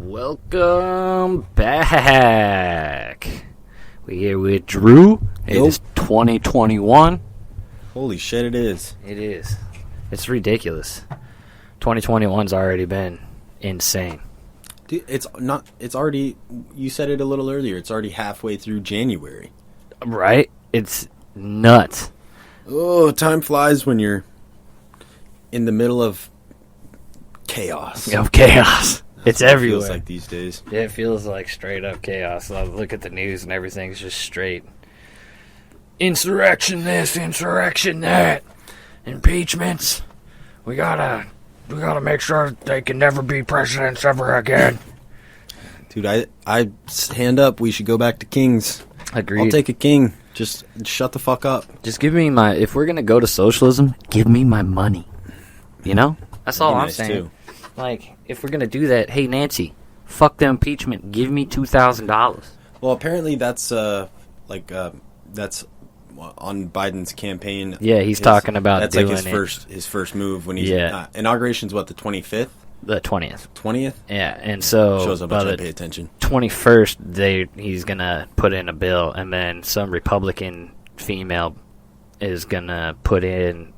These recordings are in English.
Welcome back. We here with Drew. It is 2021. Holy shit, it is. It is. It's ridiculous. 2021's already been insane. Dude, it's already, you said it a little earlier, it's already halfway through January. Right? It's nuts. Oh, time flies when you're in the middle of chaos. Of chaos. It's everywhere. It feels like these days. It feels like straight up chaos. I look at the news and everything's just straight. Insurrection this, insurrection that. Impeachments. We gotta make sure they can never be presidents ever again. Dude, I hand up, we should go back to kings. Agreed. I'll take a king. Just shut the fuck up. Just give me if we're gonna go to socialism, give me my money. You know? That's all I'm saying. Too. Like, if we're gonna do that, hey Nancy, fuck the impeachment. Give me $2,000. Well, apparently that's that's on Biden's campaign. Yeah, he's talking about that's doing like his first move when he's inauguration's what, the 25th? The 20th. 20th? Yeah, and so shows up. I pay attention. 21st, he's gonna put in a bill, and then some Republican female is gonna put in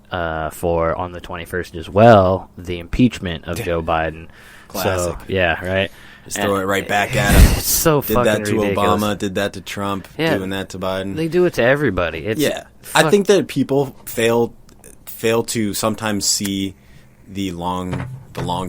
for on the 21st as well the impeachment of Joe Biden. Classic. So, yeah, right. Just throw it right back at him. It's so did fucking that to ridiculous. Obama, did that to Trump, doing that to Biden. They do it to everybody. I think that people fail to sometimes see the long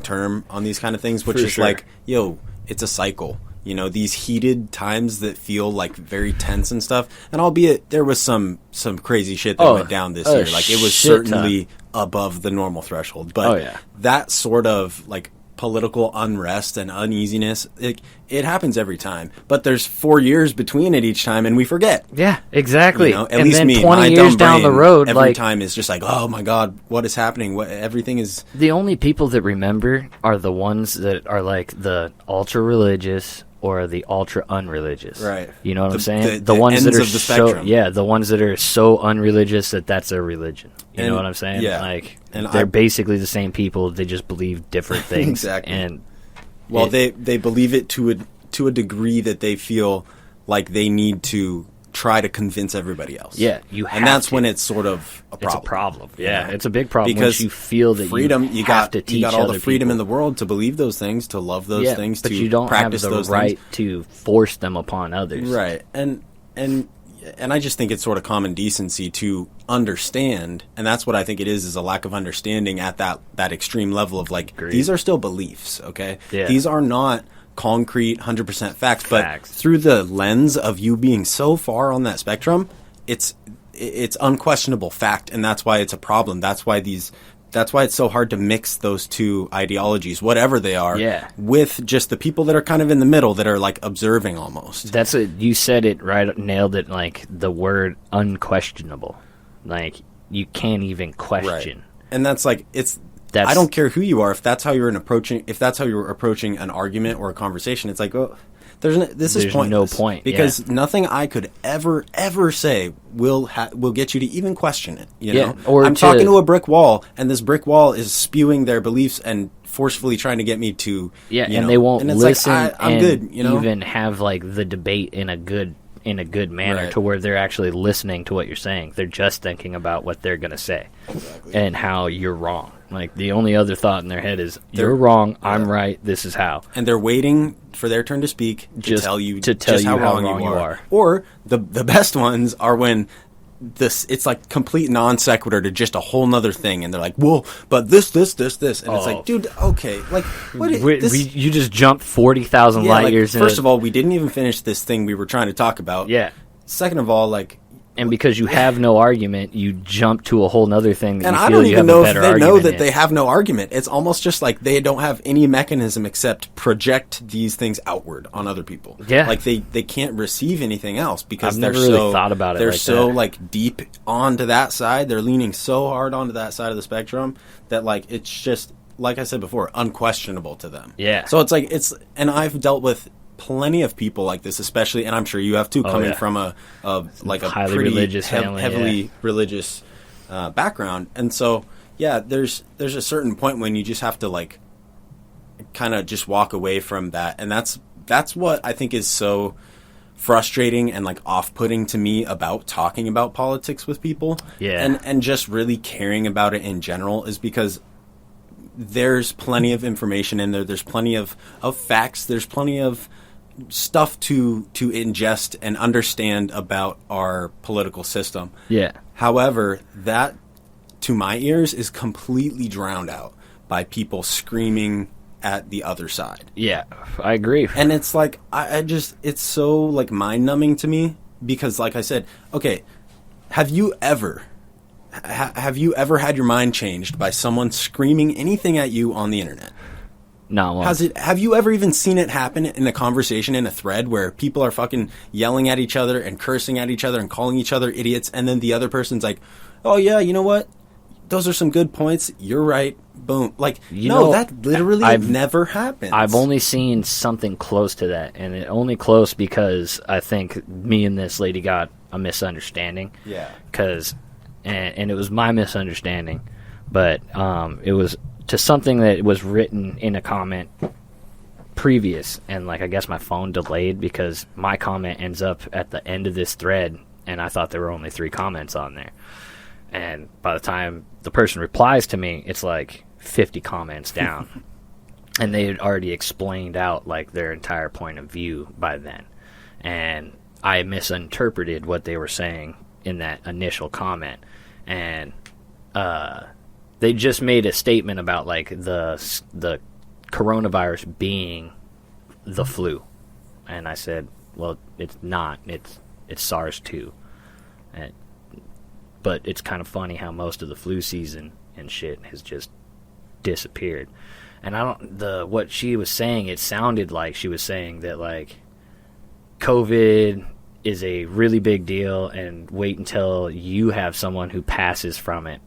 term on these kind of things, which is like, yo, it's a cycle. You know, these heated times that feel like very tense and stuff. And albeit there was some crazy shit that went down this year. Like, it was certainly above the normal threshold. But that sort of like political unrest and uneasiness, it happens every time. But there's 4 years between it each time, and we forget. Yeah, exactly. You know, at and least then me, 20 my years dumb down the brain, road, every time is just like, oh my god, what is happening? Everything is. The only people that remember are the ones that are like the ultra religious or the ultra unreligious. Right. You know what I'm saying? The ones that are the ones that are so unreligious that's their religion. You know what I'm saying? Yeah. Like, and they're basically the same people. They just believe different things. Exactly. And they believe it to a degree that they feel like they need to try to convince everybody else. Yeah, and that's when it's sort of a problem. It's a problem. Yeah, it's a big problem because once you feel that freedom, you have to teach you got all other the freedom people in the world to believe those things, to love those things, but to you don't practice have the those right things. to force them upon others. Right, and I just think it's sort of common decency to understand, and that's what I think it is a lack of understanding at that extreme level of like, these are still beliefs, okay? Yeah. These are not concrete 100% facts, but through the lens of you being so far on that spectrum, it's unquestionable fact, and that's why it's a problem. That's why it's so hard to mix those two ideologies, whatever they are, with just the people that are kind of in the middle, that are like observing almost. That's it. You said it right, nailed it. Like, the word unquestionable. Like, you can't even question. Right. And that's like, I don't care who you are. If that's how you're approaching an argument or a conversation, it's like, oh, this is pointless. No point, because nothing I could ever say will get you to even question it. You know, or I'm talking to a brick wall, and this brick wall is spewing their beliefs and forcefully trying to get me to they won't listen. Like, I'm good. You know, even have like the debate in a good manner, to where they're actually listening to what you're saying. They're just thinking about what they're going to say and how you're wrong. Like, the only other thought in their head is, you're wrong, I'm right, this is how. And they're waiting for their turn to speak to tell you how wrong you are. Or the best ones are when it's like complete non sequitur to just a whole nother thing, and they're like, well, but this, and it's like, dude, okay, like, what is you just jumped 40,000 light years. First of all, we didn't even finish this thing we were trying to talk about. Yeah. Second of all, like, and because you have no argument, you jump to a whole nother thing that and you I feel don't you even have know a if better they argument know that in. they have no argument. It's almost just like they don't have any mechanism except project these things outward on other people. Yeah, like they can't receive anything else because I've they're never really thought about it. They're like so that. like deep onto that side. They're leaning so hard onto that side of the spectrum that like it's just, like I said before, unquestionable to them. Yeah. So it's like and I've dealt with plenty of people like this, especially, and I'm sure you have too, coming from a highly pretty religious family, heavily religious background. And so there's a certain point when you just have to like kind of just walk away from that. And that's what I think is so frustrating and like off-putting to me about talking about politics with people. Yeah. And just really caring about it in general is because there's plenty of information in there. There's plenty of facts. There's plenty of stuff to ingest and understand about our political system. Yeah. However, that, to my ears, is completely drowned out by people screaming at the other side. Yeah, I agree. And it's like, I just, it's so like mind-numbing to me because, like I said, okay, have you ever had your mind changed by someone screaming anything at you on the internet? Not once. Have you ever even seen it happen in a conversation, in a thread, where people are fucking yelling at each other and cursing at each other and calling each other idiots, and then the other person's like, oh yeah, you know what? Those are some good points. You're right. Boom. Like, that literally never happens. I've only seen something close to that, and it only close because I think me and this lady got a misunderstanding. Yeah. And it was my misunderstanding, but it was to something that was written in a comment previous, and like I guess my phone delayed because my comment ends up at the end of this thread, and I thought there were only 3 comments on there. And by the time the person replies to me, it's like 50 comments down. And they had already explained out like their entire point of view by then. And I misinterpreted what they were saying in that initial comment. And they just made a statement about like the coronavirus being the flu. And I said, well, it's not. It's SARS-2. But it's kind of funny how most of the flu season and shit has just disappeared. And what she was saying, it sounded like she was saying that like COVID is a really big deal and wait until you have someone who passes from it.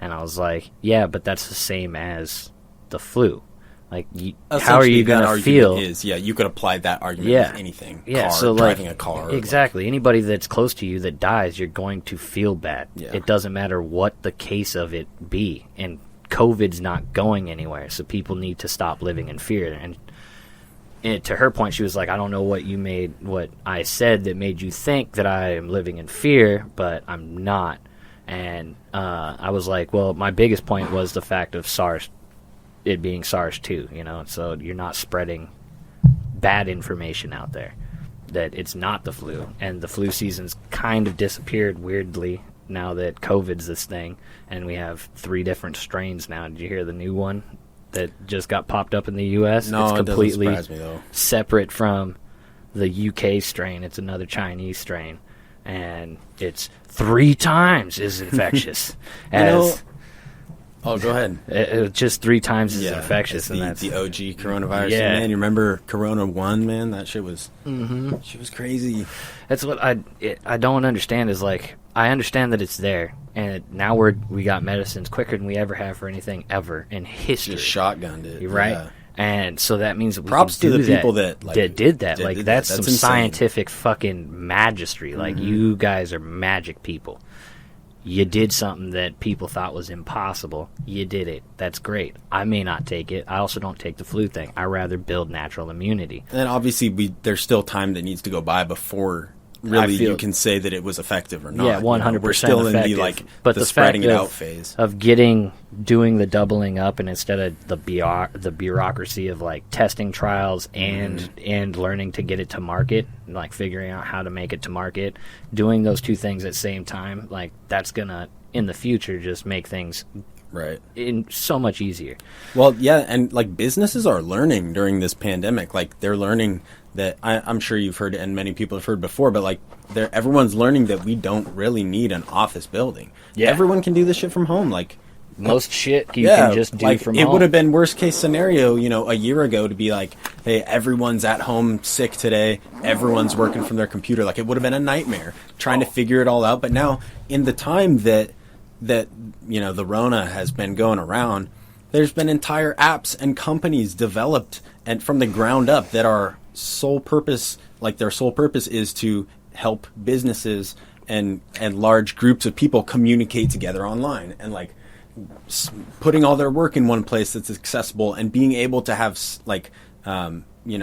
And I was like, yeah, but that's the same as the flu. Like, how are you going to feel? You could apply that argument with anything. Yeah, driving a car. Exactly. Anybody that's close to you that dies, you're going to feel bad. Yeah. It doesn't matter what the case of it be. And COVID's not going anywhere, so people need to stop living in fear. And to her point, she was like, I don't know what I said that made you think that I am living in fear, but I'm not. And I was like, well, my biggest point was the fact of it being SARS-2, so you're not spreading bad information out there, that it's not the flu. And the flu season's kind of disappeared weirdly now that COVID's this thing, and we have 3 different strains now. Did you hear the new one that just got popped up in the U.S.? No, it's completely it doesn't surprise me, though. Separate from the UK strain. It's another Chinese strain, and it's 3 times as infectious as... Oh, go ahead. It just 3 times as infectious. And that's the OG coronavirus. Yeah. Man, you remember Corona 1, man? That shit was shit was crazy. That's what I don't understand is, like, I understand that it's there, and now we got medicines quicker than we ever have for anything ever in history. Just shotgunned it. Right? Yeah. And so that means that we props can do to the people that did that. Like, that's some insane. scientific fucking magistry. Like, you guys are magic people. You did something that people thought was impossible. You did it. That's great. I may not take it. I also don't take the flu thing. I rather build natural immunity. And obviously, there's still time that needs to go by before really you can say that it was effective or not. Yeah, 100% We're still effective. In the spreading it out phase of doing the doubling up, and instead of the bureaucracy of like testing trials and learning to get it to market, like figuring out how to make it to market, doing those 2 things at the same time, like that's gonna in the future just make things so much easier. Well, yeah, and like businesses are learning during this pandemic. Like they're learning that I'm sure you've heard, and many people have heard before, but like everyone's learning that we don't really need an office building. Yeah. Everyone can do this shit from home. Like most shit you can just do from home. It would have been worst case scenario, a year ago to be like, hey, everyone's at home sick today. Everyone's working from their computer. Like it would have been a nightmare trying to figure it all out. But now in the time that the Rona has been going around, there's been entire apps and companies developed and from the ground up that are sole purpose is to help businesses and large groups of people communicate together online. And like putting all their work in one place that's accessible, and being able to have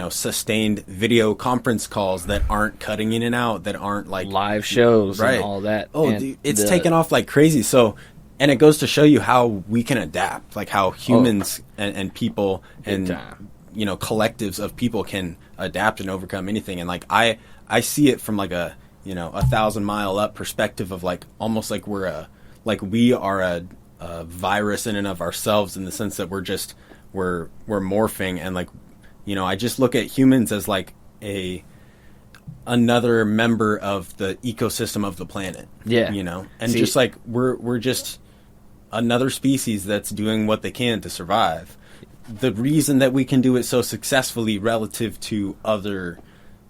sustained video conference calls that aren't cutting in and out, that aren't like live shows and all that. Oh, dude, it's taken off like crazy. So, and it goes to show you how we can adapt, like how humans and people and collectives of people can adapt and overcome anything. And like I see it from like a 1,000-mile up perspective of like almost like we are a virus in and of ourselves, in the sense that we're morphing, and like I just look at humans as like another member of the ecosystem of the planet. And just like we're just another species that's doing what they can to survive. The reason that we can do it so successfully relative to other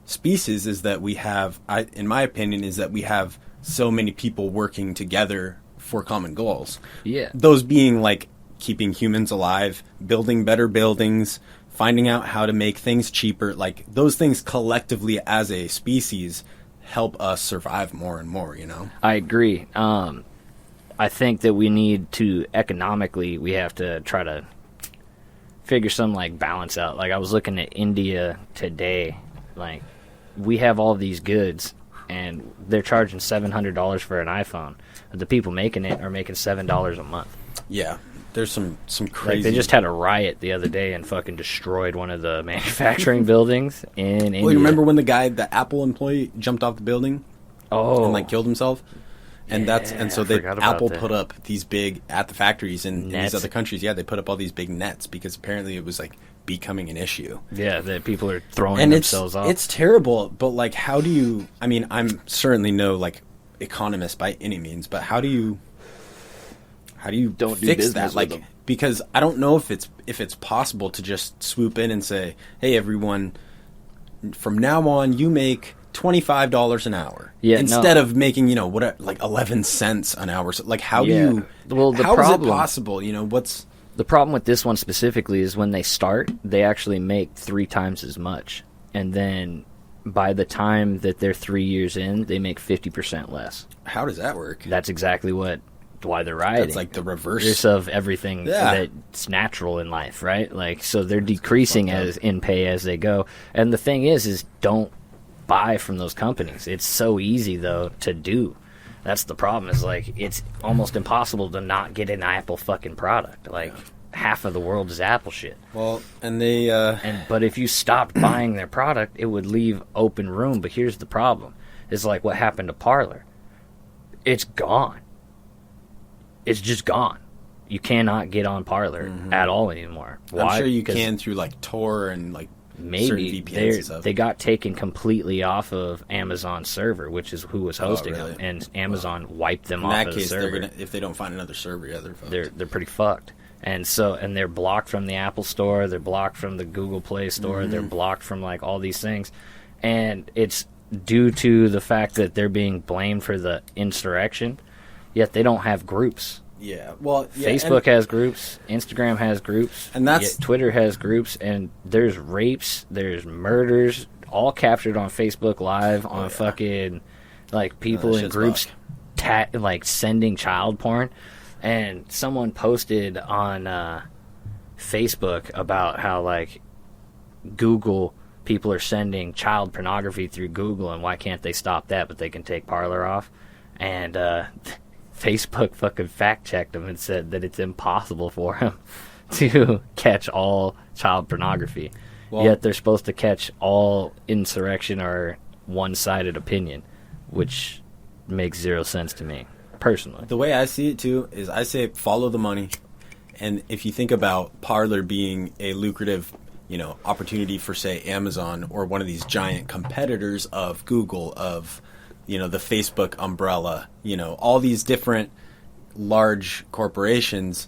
species is that we have, in my opinion, is that we have so many people working together for common goals. Yeah. Those being like keeping humans alive, building better buildings, finding out how to make things cheaper. Like those things collectively as a species help us survive more and more, I agree. I think that we need to, economically, we have to try to figure some like balance out. Like I was looking at India today, like we have all these goods and they're charging $700 for an iPhone. But the people making it are making $7 a month. Yeah. There's some crazy... Like they just had a riot the other day and fucking destroyed one of the manufacturing buildings in India. Well, you remember when the Apple employee jumped off the building? Oh. And like killed himself? And so Apple put up these big, at the factories in these other countries, they put up all these big nets because apparently it was like becoming an issue. Yeah, that people are throwing themselves off. It's terrible, but like how do you, I mean, I'm certainly no like economist by any means, but how do you fix that? Like, because I don't know if it's possible to just swoop in and say, hey everyone, from now on you make $25 an hour instead of making like 11 cents an hour. So, like how do you? Well, how is it possible? What's the problem with this one specifically is when they start, they actually make 3 times as much, and then by the time that they're 3 years in, they make 50% less. How does that work? That's exactly why they're rioting. That's like the reverse of everything that's natural in life, right? Like, so they're decreasing in pay as they go. And the thing is don't buy from those companies. It's so easy though to do. That's the problem, is like it's almost impossible to not get an Apple fucking product. Like half of the world is Apple shit. Well, and they but if you stopped buying their product, it would leave open room. But here's the problem. It's like what happened to Parler. It's gone. It's just gone. You cannot get on Parler at all anymore. Why? I'm sure you can through like Tor and like maybe they got taken completely off of Amazon's server, which is who was hosting them, and Amazon wiped them off of the server. In that case, if they don't find another server, they're fucked. They're pretty fucked. And they're blocked from the Apple Store, they're blocked from the Google Play Store, they're blocked from like all these things, and it's due to the fact that they're being blamed for the insurrection. Yet they don't have groups. Yeah, well, Facebook has groups, Instagram has groups, and Twitter has groups, and there's rapes, there's murders, all captured on Facebook Live on fucking like people in groups, like sending child porn, and someone posted on Facebook about how like Google people are sending child pornography through Google, and why can't they stop that, but they can take Parler off, and Facebook fucking fact-checked him and said that it's impossible for him to catch all child pornography. Well, yet they're supposed to catch all insurrection or one-sided opinion, which makes zero sense to me, personally. The way I see it, too, is I say follow the money. And if you think about Parler being a lucrative, opportunity for, say, Amazon or one of these giant competitors of Google, of the Facebook umbrella, all these different large corporations,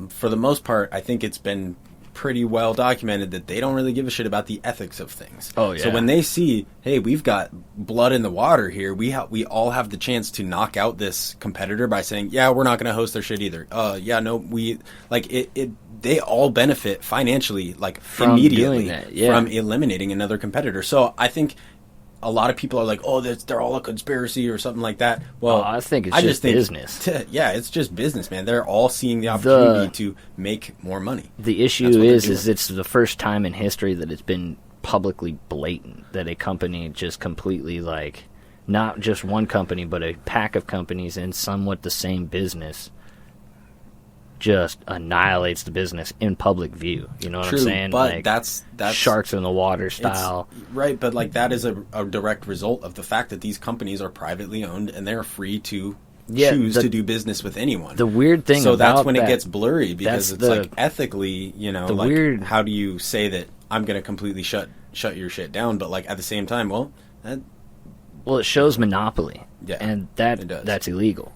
for the most part, I think it's been pretty well documented that they don't really give a shit about the ethics of things. Oh, yeah. So when they see, hey, we've got blood in the water here, we all have the chance to knock out this competitor by saying, yeah, we're not going to host their shit either. They all benefit financially, like, from immediately doing that, yeah. from eliminating another competitor. So I think a lot of people are like, oh, they're all a conspiracy or something like that. Well, I think it's just business. Yeah, it's just business, man. They're all seeing the opportunity to make more money. The issue is it's the first time in history that it's been publicly blatant that a company just completely, like, not just one company, but a pack of companies in somewhat the same business just annihilates the business in public view. You know what I'm saying? But like, that's sharks in the water style. Right, but like that is a direct result of the fact that these companies are privately owned and they're free to choose to do business with anyone. The weird thing so that's when it gets blurry, because it's like ethically, how do you say that I'm going to completely shut your shit down, but like at the same time, it shows monopoly. Yeah, and that's illegal.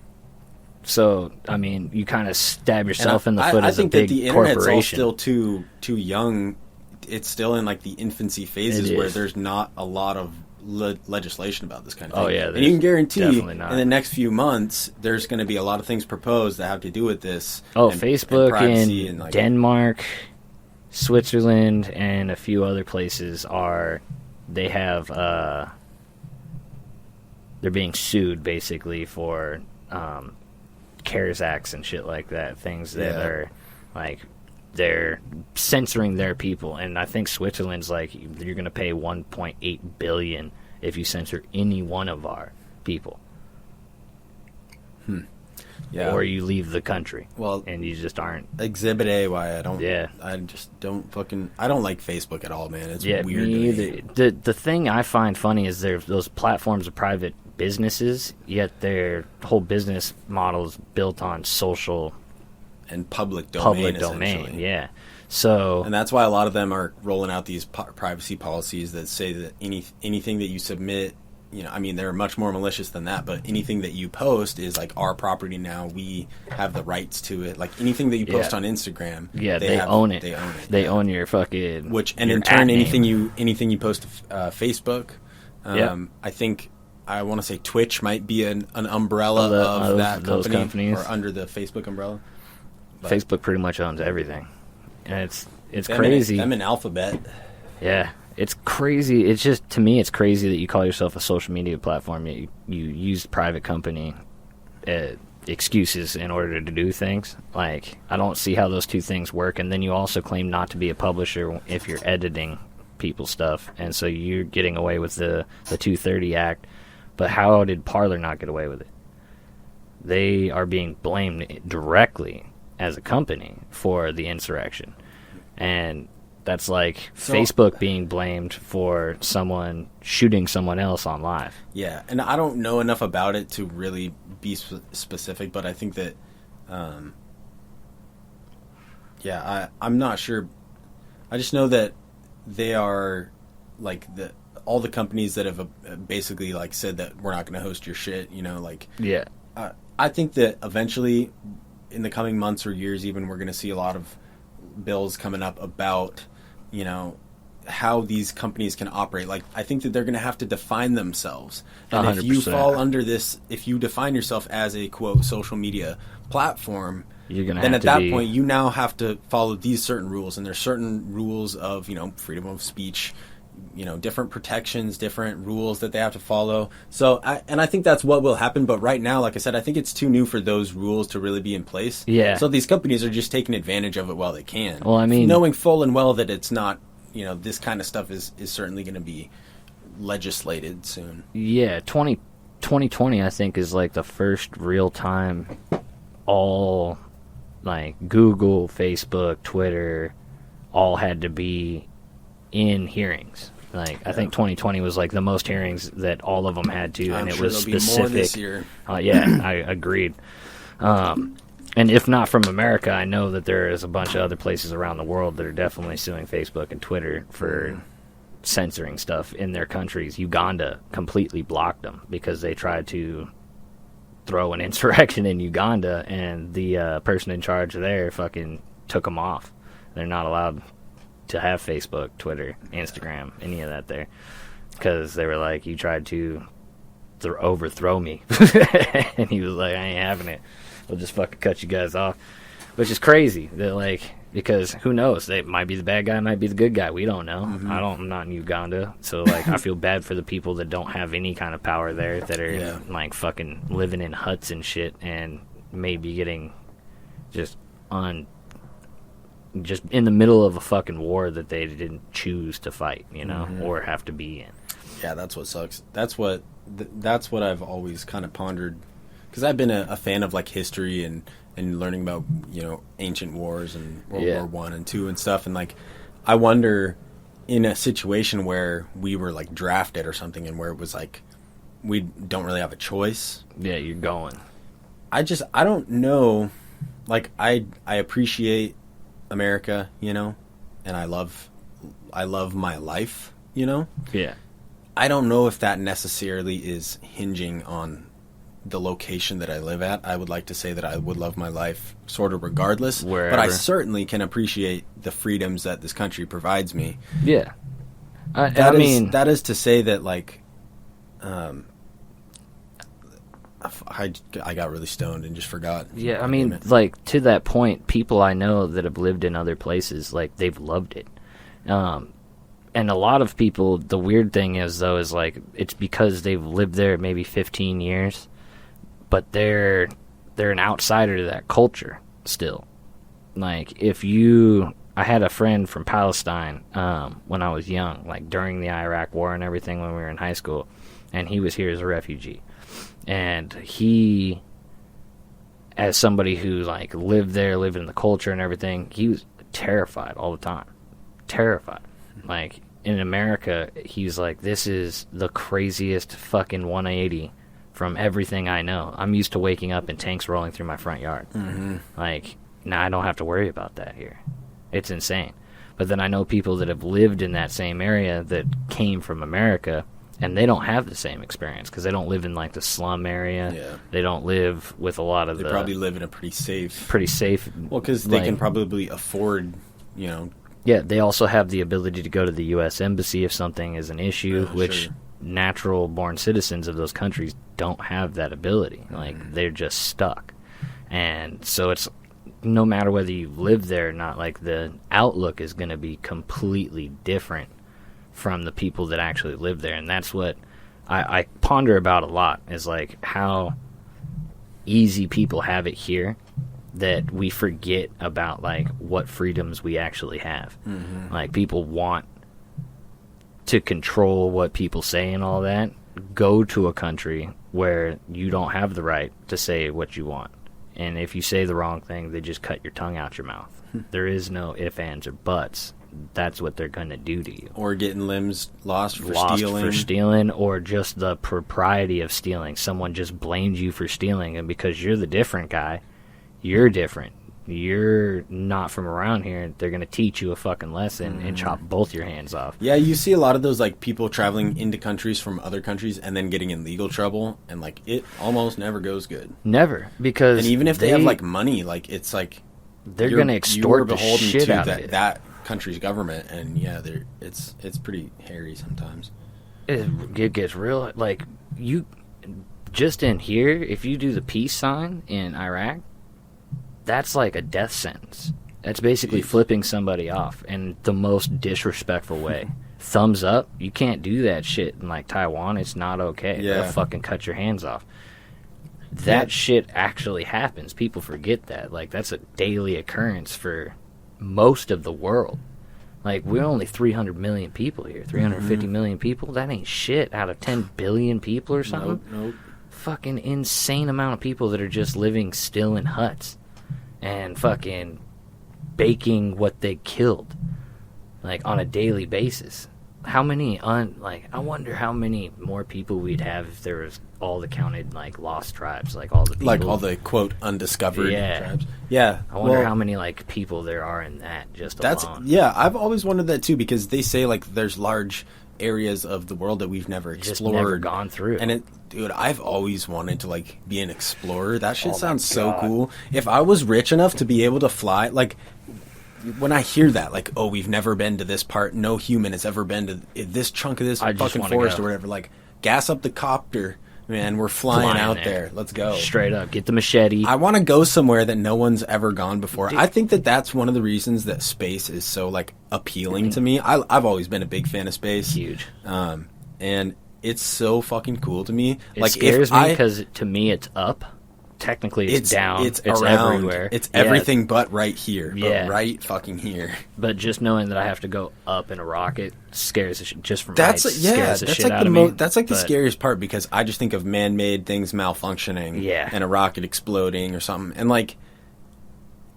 So, I mean, you kind of stab yourself in the foot as a big corporation. I think that the internet's all still too young. It's still in like the infancy phases where there's not a lot of legislation about this kind of thing. Oh, yeah. And you can guarantee in the next few months, there's going to be a lot of things proposed that have to do with this. Oh, Facebook in like, Denmark, Switzerland, and a few other places they have, they're being sued basically for, CARES Acts and shit like that, things that are like they're censoring their people. And I think Switzerland's like, you're going to pay 1.8 billion if you censor any one of our people. Yeah. Or you leave the country. Well, and you just aren't. Exhibit A, why I don't. Yeah. I just don't I don't like Facebook at all, man. It's weird. Me either. The thing I find funny is those platforms are private businesses, yet their whole business model is built on social and public domain. Yeah. So, and that's why a lot of them are rolling out these privacy policies that say that anything that you submit, I mean, they're much more malicious than that, but anything that you post is like our property now. We have the rights to it. Like anything that you post on Instagram, they own it. They own your fucking. And in turn, anything you post to Facebook, I think. I want to say Twitch might be an umbrella of that company, or under the Facebook umbrella. But Facebook pretty much owns everything, and it's crazy. Them in Alphabet. Yeah, it's crazy. It's just, to me, it's crazy that you call yourself a social media platform. You use private company excuses in order to do things. Like, I don't see how those two things work. And then you also claim not to be a publisher if you're editing people's stuff, and so you're getting away with the 230 Act. But how did Parler not get away with it? They are being blamed directly as a company for the insurrection. And that's like Facebook being blamed for someone shooting someone else on live. Yeah, and I don't know enough about it to really be specific, but I think that, I'm not sure. I just know that they are like all the companies that have basically like said that we're not going to host your shit, I think that eventually in the coming months or years even, we're going to see a lot of bills coming up about, how these companies can operate. Like, I think that they're going to have to define themselves. And 100%. If you fall under this, if you define yourself as a, quote, social media platform, then at that point you now have to follow these certain rules. And there's certain rules of, freedom of speech, different protections, different rules that they have to follow. So, I think that's what will happen. But right now, like I said, I think it's too new for those rules to really be in place. Yeah. So these companies are just taking advantage of it while they can. Well, I mean, knowing full and well that it's not, this kind of stuff is certainly going to be legislated soon. Yeah. 2020, I think, is like the first real time all like Google, Facebook, Twitter all had to be in hearings. Like, I think 2020 was like the most hearings that all of them had to, and it was specific. Be more this year. Yeah, I agreed. And if not from America, I know that there is a bunch of other places around the world that are definitely suing Facebook and Twitter for censoring stuff in their countries. Uganda completely blocked them because they tried to throw an insurrection in Uganda, and the person in charge there fucking took them off. They're not allowed to have Facebook, Twitter, Instagram, any of that there, because they were like, you tried to overthrow me. And he was like, I ain't having it. We'll just fucking cut you guys off. Which is crazy that, like, Because who knows? They might be the bad guy, might be the good guy. We don't know. I'm not in Uganda, so like I feel bad for the people that don't have any kind of power there, that are like fucking living in huts and shit, and maybe getting just in the middle of a fucking war that they didn't choose to fight, you know, or have to be in. Yeah, that's what sucks. That's what I've always kind of pondered, because I've been a fan of like history and learning about, you know, ancient wars and World War I and II and stuff, and like I wonder, in a situation where we were like drafted or something, and where it was like we don't really have a choice. Yeah, you're going. I don't know. Like I appreciate America, you know, and I love my life, you know. Yeah. I don't know if that necessarily is hinging on the location that I live at. I would like to say that I would love my life sort of regardless, wherever. But I certainly can appreciate the freedoms that this country provides me. Yeah. That is to say that, like, I got really stoned and just forgot. Yeah, I mean, like, to that point, people I know that have lived in other places, like, they've loved it. And a lot of people, the weird thing is, though, is, like, it's because they've lived there maybe 15 years, but they're an outsider to that culture still. Like, I had a friend from Palestine when I was young, like, during the Iraq War and everything when we were in high school, and he was here as a refugee. And he, as somebody who, like, lived there, lived in the culture and everything, he was terrified all the time. Terrified. Like, in America, he's like, this is the craziest fucking 180 from everything I know. I'm used to waking up and tanks rolling through my front yard. Like, now I don't have to worry about that here. It's insane. But then I know people that have lived in that same area that came from America, and they don't have the same experience because they don't live in, like, the slum area. Yeah. They don't live with a lot of they probably live in a pretty safe. Well, because they can probably afford, you know. Yeah, they also have the ability to go to the U.S. Embassy if something is an issue, which natural-born citizens of those countries don't have that ability. Like, they're just stuck. And so it's, no matter whether you live there or not, like, the outlook is going to be completely different from the people that actually live there. And that's what I ponder about a lot, is, like, how easy people have it here, that we forget about, like, what freedoms we actually have. Like, people want to control what people say and all that. Go to a country where you don't have the right to say what you want. And if you say the wrong thing, they just cut your tongue out your mouth. There is no ifs, ands, or buts. That's what they're going to do to you. Or getting limbs lost for stealing, or just the propriety of stealing. Someone just blames you for stealing, and because you're the different guy, you're different. You're not from around here. They're going to teach you a fucking lesson and chop both your hands off. Yeah, you see a lot of those, like, people traveling into countries from other countries and then getting in legal trouble, and, like, it almost never goes good. Never, because and even if they have, like, money, like, it's like they're going to extort the shit out of it. That country's government, and yeah, it's pretty hairy sometimes. It gets real. Like, you just in here, if you do the peace sign in Iraq, that's like a death sentence. That's basically flipping somebody off in the most disrespectful way. Thumbs up, you can't do that shit in, like, Taiwan. It's not okay. Yeah. They'll fucking cut your hands off. That shit actually happens. People forget that. Like, that's a daily occurrence for most of the world. Like, we're only 300 million people here. 350 million people? That ain't shit out of 10 billion people or something. Nope. Fucking insane amount of people that are just living still in huts and fucking baking what they killed, like, on a daily basis. How many I wonder how many more people we'd have if there was all the counted, like, lost tribes, like all the people, like all the quote undiscovered tribes. Yeah, I wonder how many, like, people there are in that just alone. Yeah, I've always wondered that too, because they say, like, there's large areas of the world that we've never explored, just never gone through. And dude, I've always wanted to, like, be an explorer. That shit sounds so cool. If I was rich enough to be able to fly, like, when I hear that, like, oh, we've never been to this part, no human has ever been to this chunk of this fucking forest or whatever, like, gas up the copter, man. We're flying out there. there. Let's go. Straight up. Get the machete. I want to go somewhere that no one's ever gone before. I think that that's one of the reasons that space is so like appealing to me. I've always been a big fan of space. Huge. And it's so fucking cool to me. It like scares me because to me it's up. Technically it's down. It's around. Everywhere. It's everything but right here. Yeah. But right fucking here. But just knowing that I have to go up in a rocket scares the shit. Just from that's heights, yeah. scares the That's shit like out the of me. that's like the scariest part because I just think of man-made things malfunctioning. Yeah. And a rocket exploding or something. And like,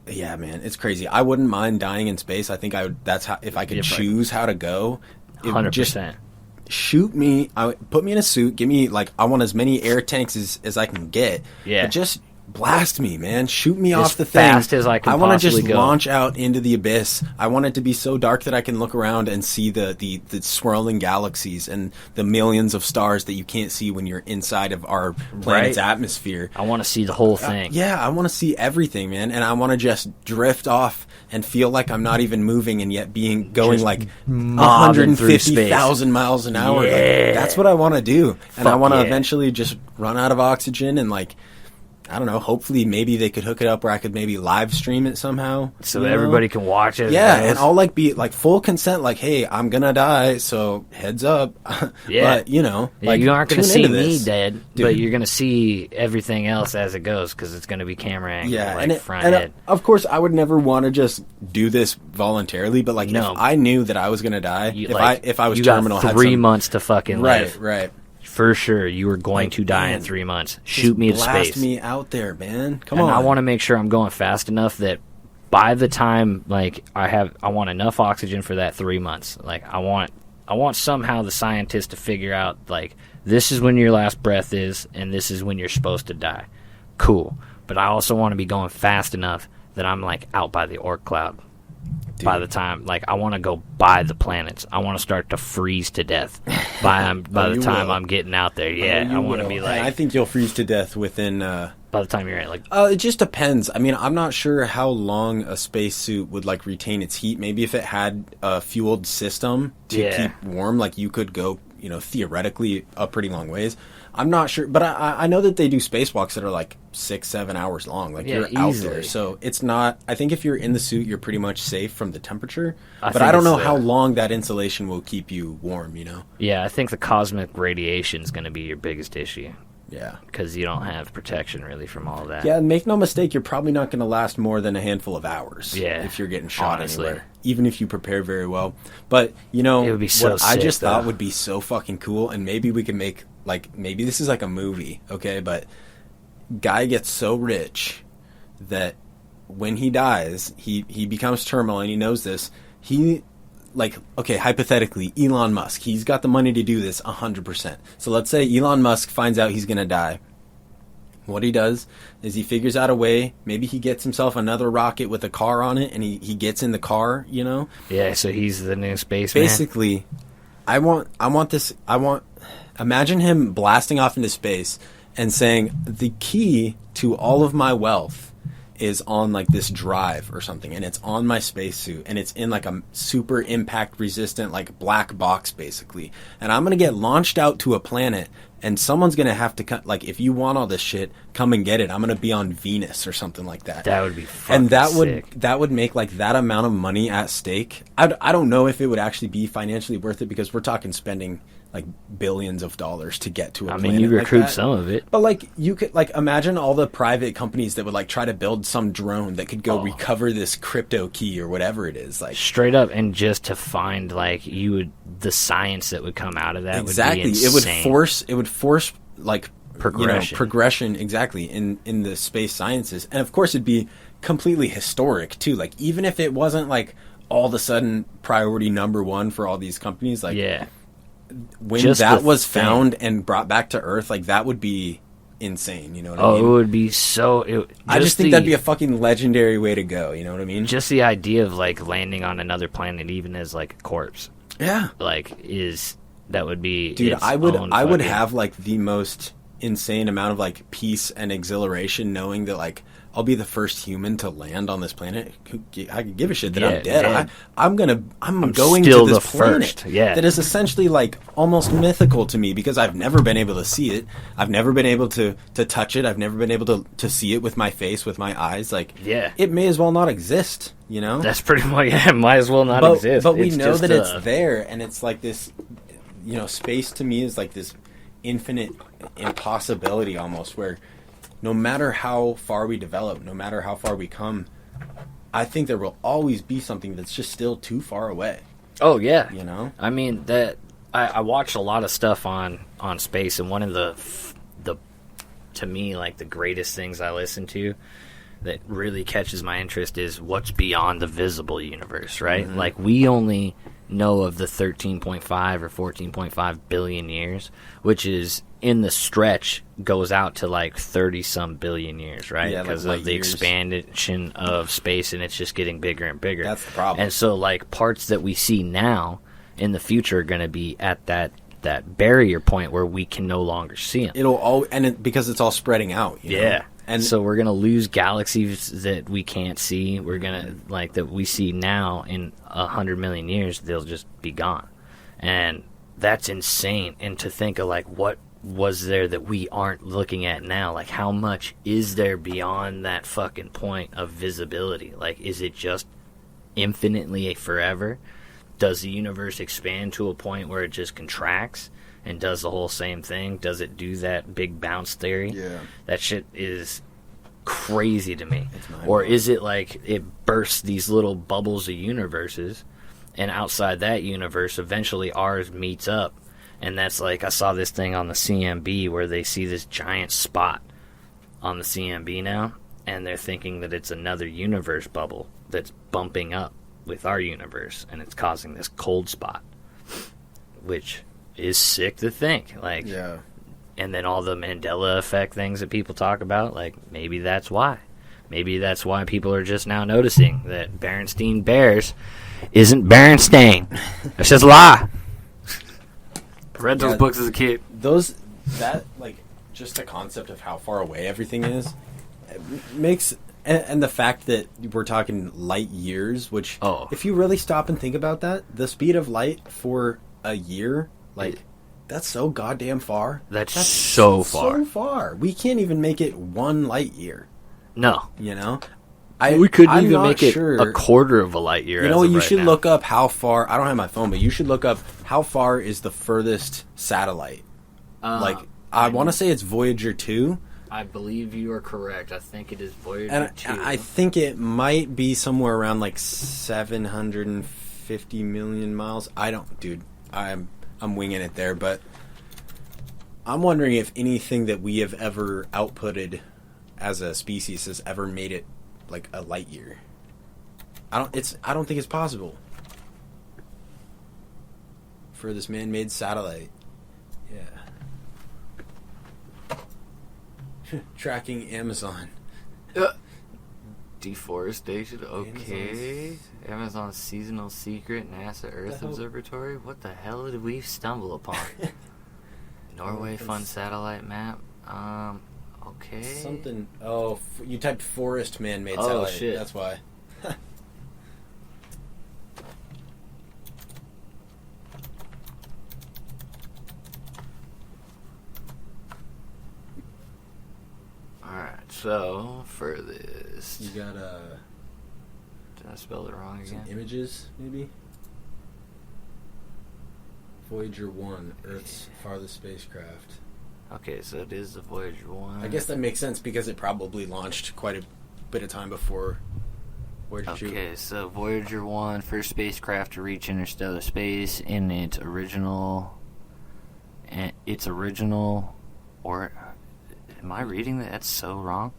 yeah, man, it's crazy. I wouldn't mind dying in space. I think I would. That's how if I could choose how to go. 100%. Shoot me, put me in a suit, give me, like, I want as many air tanks as I can get. Yeah. But just blast me, man. Shoot me off the fast thing. as I can want to just go. launch out into the abyss. I want it to be so dark that I can look around and see the swirling galaxies and the millions of stars that you can't see when you're inside of our planet's atmosphere. I want to see the whole thing. Yeah, I want to see everything, man. And I want to just drift off and feel like I'm not even moving and yet going just like 150,000 miles an hour. Yeah. Like, that's what I want to do. And I want to yeah. eventually just run out of oxygen and like, I don't know, hopefully maybe they could hook it up where I could maybe live stream it somehow. So everybody can watch it. Yeah, and I'll like be like full consent, like, hey, I'm gonna die, so heads up. Yeah. But, you know, like, like, you aren't going to see me this. dead, Dude. but you're going to see everything else as it goes because it's going to be camera angle, Yeah, like front and head. of course, I would never want to just do this voluntarily. But like, No. if I knew that I was gonna die, if I was you terminal, got had 3 some- months to fucking live. right. For sure, you were going Like, to die in man, 3 months. Shoot me to blast space. me out there, man. Come And on. I want to make sure I'm going fast enough that by the time like I want enough oxygen for that 3 months. Like I want somehow the scientists to figure out like this is when your last breath is and this is when you're supposed to die. Cool. But I also want to be going fast enough that I'm like out by the Oort cloud. Dude. By the time, like, I want to go by the planets. I want to start to freeze to death by the time I'm getting out there. Yeah, I want to be like. And I think you'll freeze to death within. By the time you're in, like. It just depends. I mean, I'm not sure how long a spacesuit would like retain its heat. Maybe if it had a fueled system to keep warm, like you could go, you know, theoretically a pretty long ways. I'm not sure, but I know that they do spacewalks that are like 6-7 hours long. Like you're out there, so it's not. I think if you're in the suit, you're pretty much safe from the temperature. But I don't know how long that insulation will keep you warm. You know? Yeah, I think the cosmic radiation is going to be your biggest issue. Yeah, because you don't have protection really from all that. Yeah, and make no mistake, you're probably not going to last more than a handful of hours. Yeah, if you're getting shot anywhere, even if you prepare very well. But you know, it would be so what sick, I just though. thought would be so fucking cool, and maybe we can make like maybe this is like a movie, okay? But guy gets so rich that when he dies, he becomes terminal, and he knows this. He like, okay, hypothetically, Elon Musk, he's got the money to do this 100%. So let's say Elon Musk finds out he's going to die. What he does is he figures out a way. Maybe he gets himself another rocket with a car on it, and he gets in the car, you know? Yeah, so he's the new spaceman. Basically, imagine him blasting off into space and saying, the key to all of my wealth is on like this drive or something, and it's on my spacesuit, and it's in like a super impact resistant like black box basically, and I'm gonna get launched out to a planet, and someone's gonna have to like, if you want all this shit, come and get it. I'm gonna be on Venus or something like that. That would be fucking and sick. that would make like that amount of money at stake. I don't know if it would actually be financially worth it, because we're talking spending like billions of dollars to get to a planet. I mean, you recoup like that. some of it. But like, you could like imagine all the private companies that would like try to build some drone that could go recover this crypto key or whatever it is, like straight up. And just to find like the science that would come out of that exactly would be insane. it would force like progression exactly in the space sciences. And of course it'd be completely historic too, like even if it wasn't like all of a sudden priority number one for all these companies, like when just that was found and brought back to Earth, like that would be insane, you know what I mean? It would be so... I just think that'd be a fucking legendary way to go, you know what I mean? Just the idea of like landing on another planet even as like a corpse. Yeah. Like that would be... Dude, I would have like the most insane amount of like peace and exhilaration knowing that like I'll be the first human to land on this planet. I could give a shit that I'm dead. I'm going still to this the planet first. Yeah. that is essentially like almost mythical to me because I've never been able to see it. I've never been able to touch it. I've never been able to see it with my face, with my eyes. Like, it may as well not exist, you know? That's pretty much, it might as well not exist. But we know that it's there, and it's like this, you know, space to me is like this infinite impossibility almost, where no matter how far we develop, no matter how far we come, I think there will always be something that's just still too far away. Oh, yeah. You know? I mean, I watched a lot of stuff on space, and one of the to me, like, the greatest things I listen to that really catches my interest is what's beyond the visible universe, right? Mm-hmm. Like, we only know of the 13.5 or 14.5 billion years, which is in the stretch goes out to like 30-some billion years, right? Because of the expansion of space, and it's just getting bigger and bigger. That's the problem. And so, like, parts that we see now in the future are going to be at that barrier point where we can no longer see them. Because it's all spreading out. You know? And so we're going to lose galaxies that we can't see. We're going to, like, that we see now in 100 million years, they'll just be gone. And that's insane. And to think of, like, what was there that we aren't looking at now? Like, how much is there beyond that fucking point of visibility? Like, is it just infinitely forever? Does the universe expand to a point where it just contracts and does the whole same thing? Does it do that big bounce theory? Yeah. That shit is crazy to me. Or is it like it bursts these little bubbles of universes, and outside that universe, eventually ours meets up? And that's like, I saw this thing on the CMB where they see this giant spot on the CMB now, and they're thinking that it's another universe bubble that's bumping up with our universe, and it's causing this cold spot, which is sick to think. Like, and then all the Mandela effect things that people talk about, like, maybe that's why. Maybe that's why people are just now noticing that Berenstein Bears isn't Berenstain. It's just a lie. I read those books as a kid. Just the concept of how far away everything is, makes, and the fact that we're talking light years, which, if you really stop and think about that, the speed of light for a year, that's so goddamn far. That's so far. So far. We can't even make it one light year. No. You know? We couldn't even make it a quarter of a light year. You know what? You should look up how far. I don't have my phone, but you should look up how far is the furthest satellite. I want to say it's Voyager 2. I believe you are correct. I think it is Voyager and 2. I think it might be somewhere around like 750 million miles. I'm winging it there, but I'm wondering if anything that we have ever outputted as a species has ever made it like a light year. I don't think it's possible for this man-made satellite. Yeah. Tracking Amazon. Deforestation. Okay. Amazon's seasonal secret. NASA Earth Observatory. What the hell did we stumble upon? Norway Fun satellite map. Okay. Something. Oh, you typed forest man-made satellite. Oh, shit. That's why. Alright, so for this. You got Did I spell it wrong again? Images, maybe? Voyager 1, Earth's farthest spacecraft. Okay, so it is the Voyager 1. I guess that makes sense because it probably launched quite a bit of time before Voyager 2. Okay, so Voyager 1, first spacecraft to reach interstellar space in its original... or... Am I reading that? That's so wrong.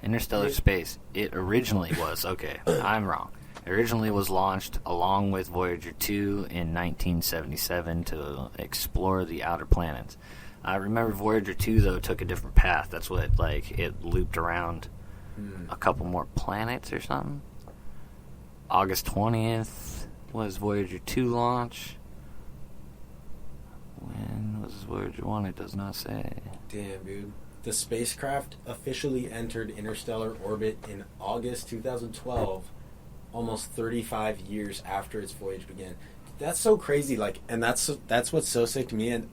Interstellar space. It originally was. Okay, I'm wrong. It originally was launched along with Voyager 2 in 1977 to explore the outer planets. I remember Voyager 2, though, took a different path. That's what, it looped around a couple more planets or something. August 20th was Voyager 2 launch. When was Voyager 1? It does not say. Damn, dude. The spacecraft officially entered interstellar orbit in August 2012, almost 35 years after its voyage began. That's so crazy, like, and that's what's so sick to me. And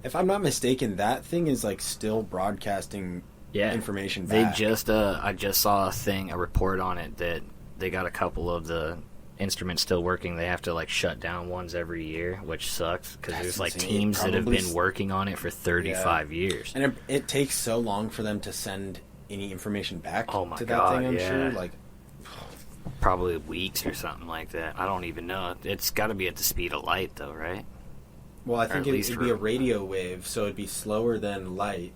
if I'm not mistaken, that thing is like still broadcasting information back. I just saw a report on it that they got a couple of the instruments still working. They have to like shut down ones every year, which sucks because there's like teams that have been working on it for 35 years, and it takes so long for them to send any information back to that God, thing. I'm sure, like probably weeks or something like that. I don't even know. It's got to be at the speed of light, though, right? Well, I think it'd be a radio wave, so it'd be slower than light,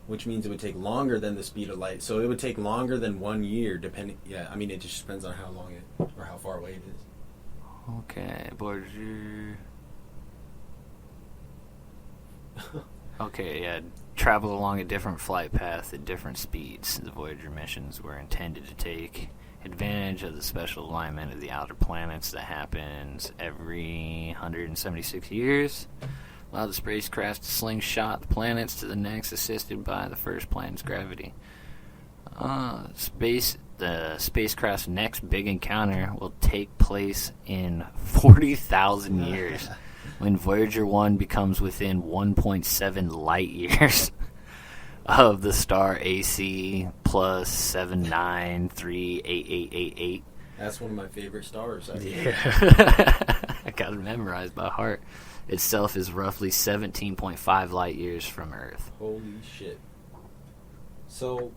which means it would take longer than the speed of light. So it would take longer than 1 year, depending. Yeah, I mean, it just depends on how long or how far away it is. Okay, Voyager. Okay, yeah. Traveled along a different flight path at different speeds. The Voyager missions were intended to take advantage of the special alignment of the outer planets that happens every 176 years. Allow the spacecraft to slingshot the planets to the next, assisted by the first planet's gravity. The spacecraft's next big encounter will take place in 40,000 years, when Voyager 1 becomes within 1.7 light years of the star AC plus 7938888. That's one of my favorite stars. Yeah. I got it memorized by heart. Itself is roughly 17.5 light years from Earth. Holy shit. So,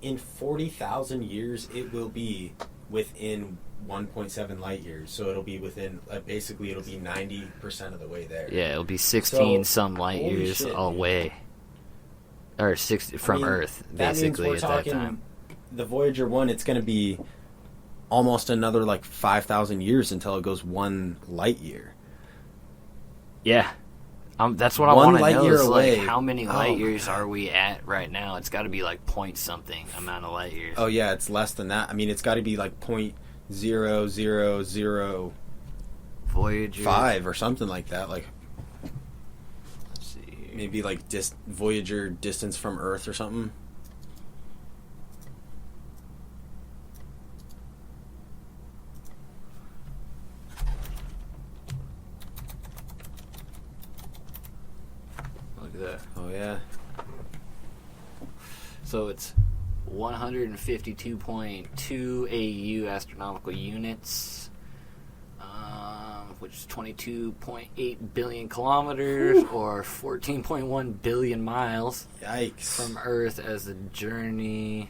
in 40,000 years, it will be within 1.7 light years. So it'll be within, basically, it'll be 90% of the way there. Yeah, it'll be 16 some light years away. Or 60 from Earth, basically, at that time. The Voyager 1, it's going to be almost another, 5,000 years until it goes 1 light year. Yeah. That's what I want to know is, how many light years are we at right now? It's got to be, point something amount of light years. Oh, yeah, it's less than that. I mean, it's got to be, 0.000... Voyager 5 or something like that, Let's see. Maybe, Voyager distance from Earth or something. Oh, yeah. So it's 152.2 AU astronomical units, which is 22.8 billion kilometers, or 14.1 billion miles. Yikes. From Earth as the journey.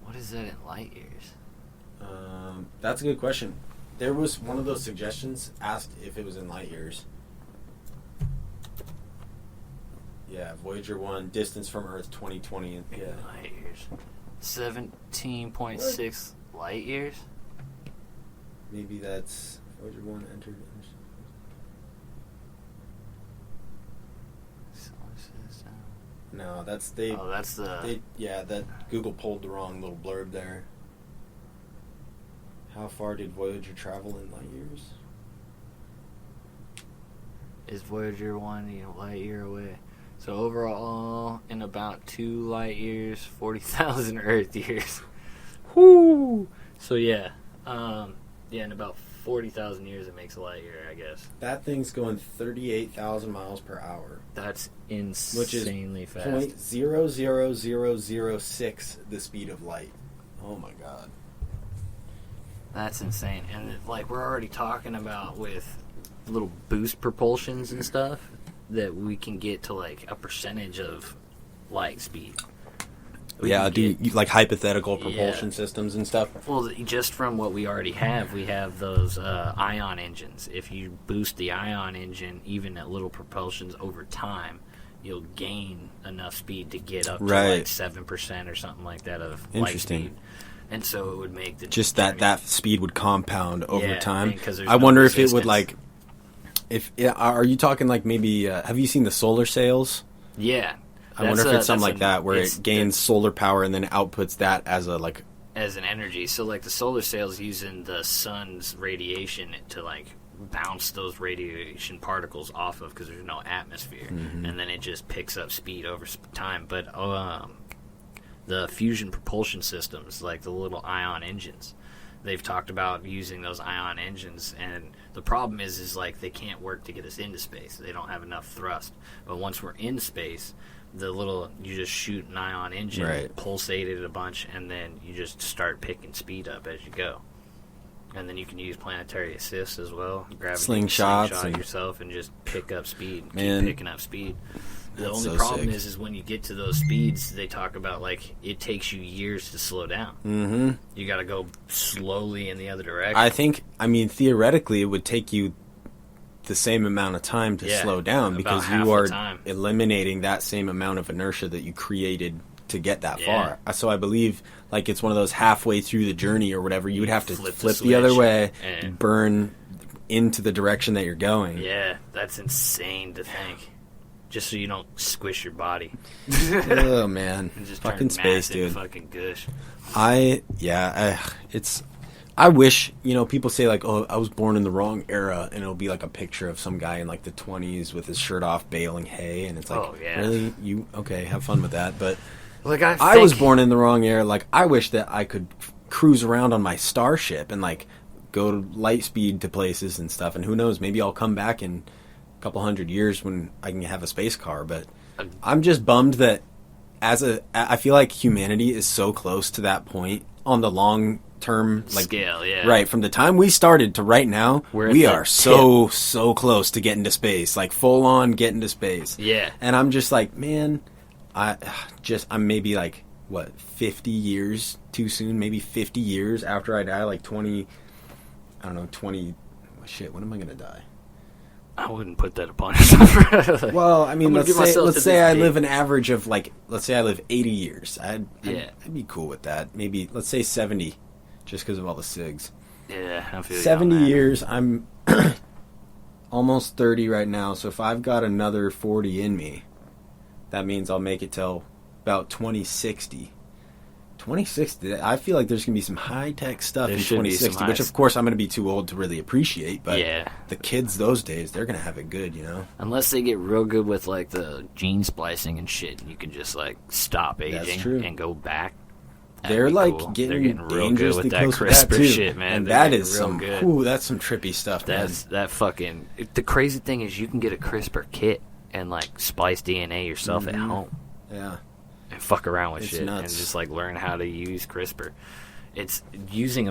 What is that in light years? That's a good question. There was one of those suggestions asked if it was in light years. Yeah, Voyager 1, distance from Earth, 2020. Yeah. Light years. 17.6 light years? Maybe that's Voyager 1 entered. No, that's they. Oh, that's the. That Google pulled the wrong little blurb there. How far did Voyager travel in light years? Is Voyager 1 light year away? So overall, in about 2 light years, 40,000 Earth years. Whoo! So yeah, in about 40,000 years, it makes a light year, I guess. That thing's going 38,000 miles per hour. That's insanely fast. 0.00006 the speed of light. Oh my god. That's insane. And we're already talking about with little boost propulsions and stuff, that we can get to a percentage of light speed. Hypothetical propulsion systems and stuff. Well, just from what we already have, we have those ion engines. If you boost the ion engine, even at little propulsions over time, you'll gain enough speed to get up to 7% or something like that of light speed. And so it would make the that speed would compound over time. I wonder if it would are you talking maybe have you seen the solar sails? Yeah. I wonder if it's something like that where it gains solar power and then outputs that as as an energy. So the solar sails using the sun's radiation to bounce those radiation particles off of because there's no atmosphere, and then it just picks up speed over time. But the fusion propulsion systems, like the little ion engines, they've talked about using those ion engines, and the problem is like they can't work to get us into space. They don't have enough thrust. But once we're in space, you just shoot an ion engine, pulsate it a bunch, and then you just start picking speed up as you go. And then you can use planetary assist as well. Slingshot yourself and just pick up speed. Man, keep picking up speed. The only problem is when you get to those speeds, they talk about, like, it takes you years to slow down. Mm-hmm. You got to go slowly in the other direction. I mean, theoretically, it would take you the same amount of time to slow down because you are eliminating that same amount of inertia that you created to get that far. So I believe, like, it's one of those halfway through the journey or whatever, you would have to flip the other way and burn into the direction that you're going. Yeah, that's insane to think. Just so you don't squish your body. Oh, man. And just fucking space, dude. Fucking gush. I wish, people say, like, oh, I was born in the wrong era, and it'll be, like, a picture of some guy in, like, the 20s with his shirt off baling hay, and it's like, really? Okay, have fun with that, but like, I was born in the wrong era. Like, I wish that I could cruise around on my starship and, like, go to light speed to places and stuff, and who knows, maybe I'll come back in a couple 100 years when I can have a space car, but I'm just bummed that I feel like humanity is so close to that point on the long term, like, scale, right, from the time we started to right now, we are so close to getting to space, like full on getting to space. And I'm just like, man, I'm maybe like 50 years too soon, maybe 50 years after I die, like 20, when am I gonna die? I wouldn't put that upon yourself. Well, I mean, let's say I live an average of, like, let's say I live 80 years. I'd be cool with that. Maybe, let's say 70, just because of all the SIGs. Yeah, I feel 70 years, I'm almost 30 right now, so if I've got another 40 in me, that means I'll make it till about 2060. 2060, I feel like there's going to be some high-tech stuff in 2060, which, of course, I'm going to be too old to really appreciate, but the kids those days, they're going to have it good, Unless they get real good with, like, the gene splicing and shit, and you can just, like, stop aging and go back. They're, like, cool. getting real good with that CRISPR shit, man. And that is some trippy stuff, man. That fucking... The crazy thing is you can get a CRISPR kit and, like, splice DNA yourself at home. Yeah. And fuck around with shit nuts. and just, like, learn how to use CRISPR. It's using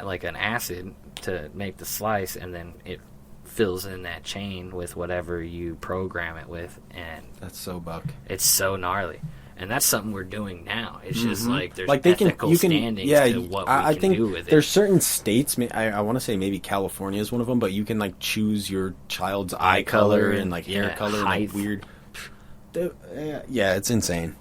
like an acid to make the slice, and then it fills in that chain with whatever you program it with, and that's so buck. It's so gnarly, and that's something we're doing now. It's just like there's ethical standings to what we can do with it. There's certain states. I want to say maybe California is one of them, but you can, like, choose your child's eye color and, like, hair color and, like, weird. Yeah, it's insane.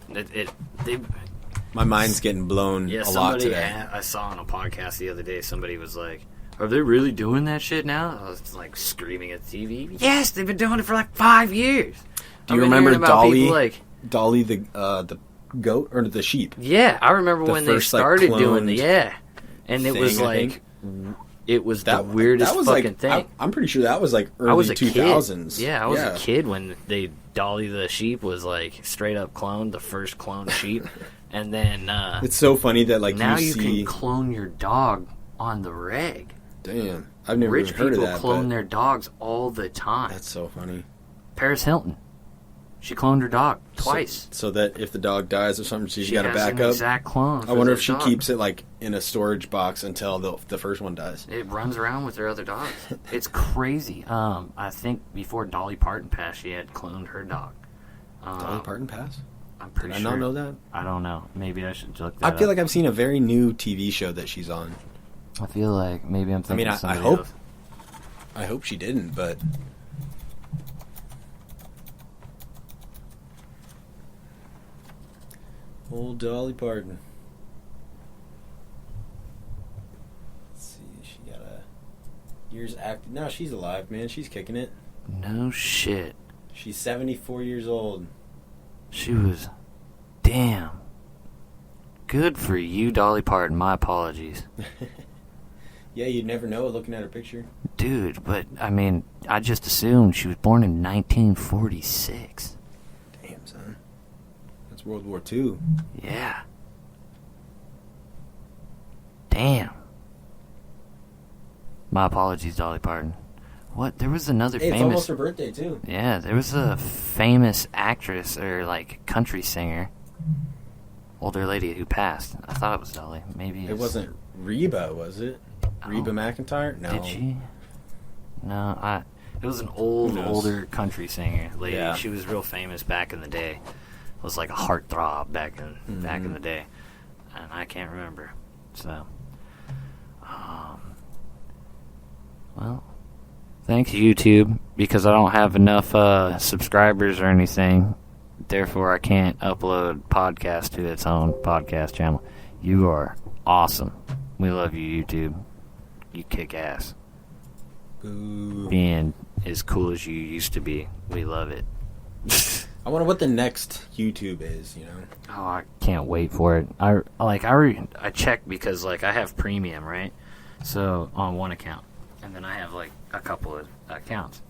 My mind's getting blown a lot today. I saw on a podcast the other day, somebody was like, are they really doing that shit now? I was, like, screaming at the TV. Yes, they've been doing it for, like, 5 years. Do you remember Dolly, Dolly the goat, or the sheep? Yeah, I remember when they started doing the, and it was like... It was the weirdest fucking thing. I'm pretty sure that was, like, early 2000s. Yeah, I was a kid when Dolly the sheep was, like, straight up cloned, the first cloned sheep. And then... it's so funny that, like, now you can clone your dog on the reg. Damn. I've never even heard of that. Rich people clone their dogs all the time. That's so funny. Paris Hilton. She cloned her dog twice. So that if the dog dies or something, she's got a backup? An exact clone. I wonder if she keeps it, like, in a storage box until the first one dies. It runs around with her other dogs. It's crazy. I think before Dolly Parton passed, she had cloned her dog. Dolly Parton passed? I'm pretty sure. Did I not know that? I don't know. Maybe I should look that up. I feel like I've seen a very new TV show that she's on. I feel like maybe I'm thinking I hope. I hope she didn't, but... Old Dolly Parton. Let's see, she got years active. No, she's alive, man. She's kicking it. No shit. She's 74 years old. She was... Damn. Good for you, Dolly Parton. My apologies. Yeah, you'd never know looking at her picture. Dude, but, I mean, I just assumed she was born in 1946. Damn, son. That's World War II. Yeah. Damn. My apologies, Dolly Parton. What? There was another Hey, famous... it's almost her birthday, too. Yeah, there was a famous actress, or, like, country singer. Older lady who passed. I thought it was Dolly. Maybe It wasn't Reba, was it? Reba McEntire? No. Did she? No, it was an older country singer lady. Yeah. She was real famous back in the day. It was like a heartthrob back in the day. And I can't remember. So, well, thanks YouTube, because I don't have enough subscribers or anything. Therefore, I can't upload podcast to its own podcast channel. You are awesome. We love you, YouTube. You kick ass. Boo. Being as cool as you used to be. We love it. I wonder what the next YouTube is, you know? Oh, I can't wait for it. I checked because, like, I have premium, right? So, on one account. And then I have, like, a couple of accounts.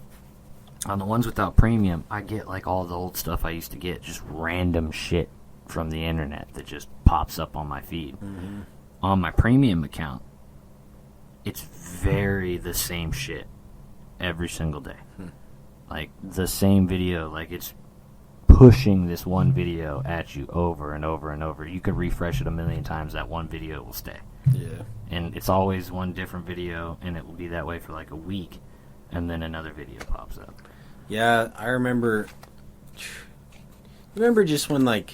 On the ones without premium, I get, like, all the old stuff I used to get. Just random shit from the internet that just pops up on my feed. Mm-hmm. On my premium account, it's very the same shit every single day. Like, the same video. Like, it's pushing this one video at you over and over and over. You could refresh it a million times, that one video will stay. Yeah. And it's always one different video, and it will be that way for like a week, and then another video pops up. Yeah, I remember just when, like,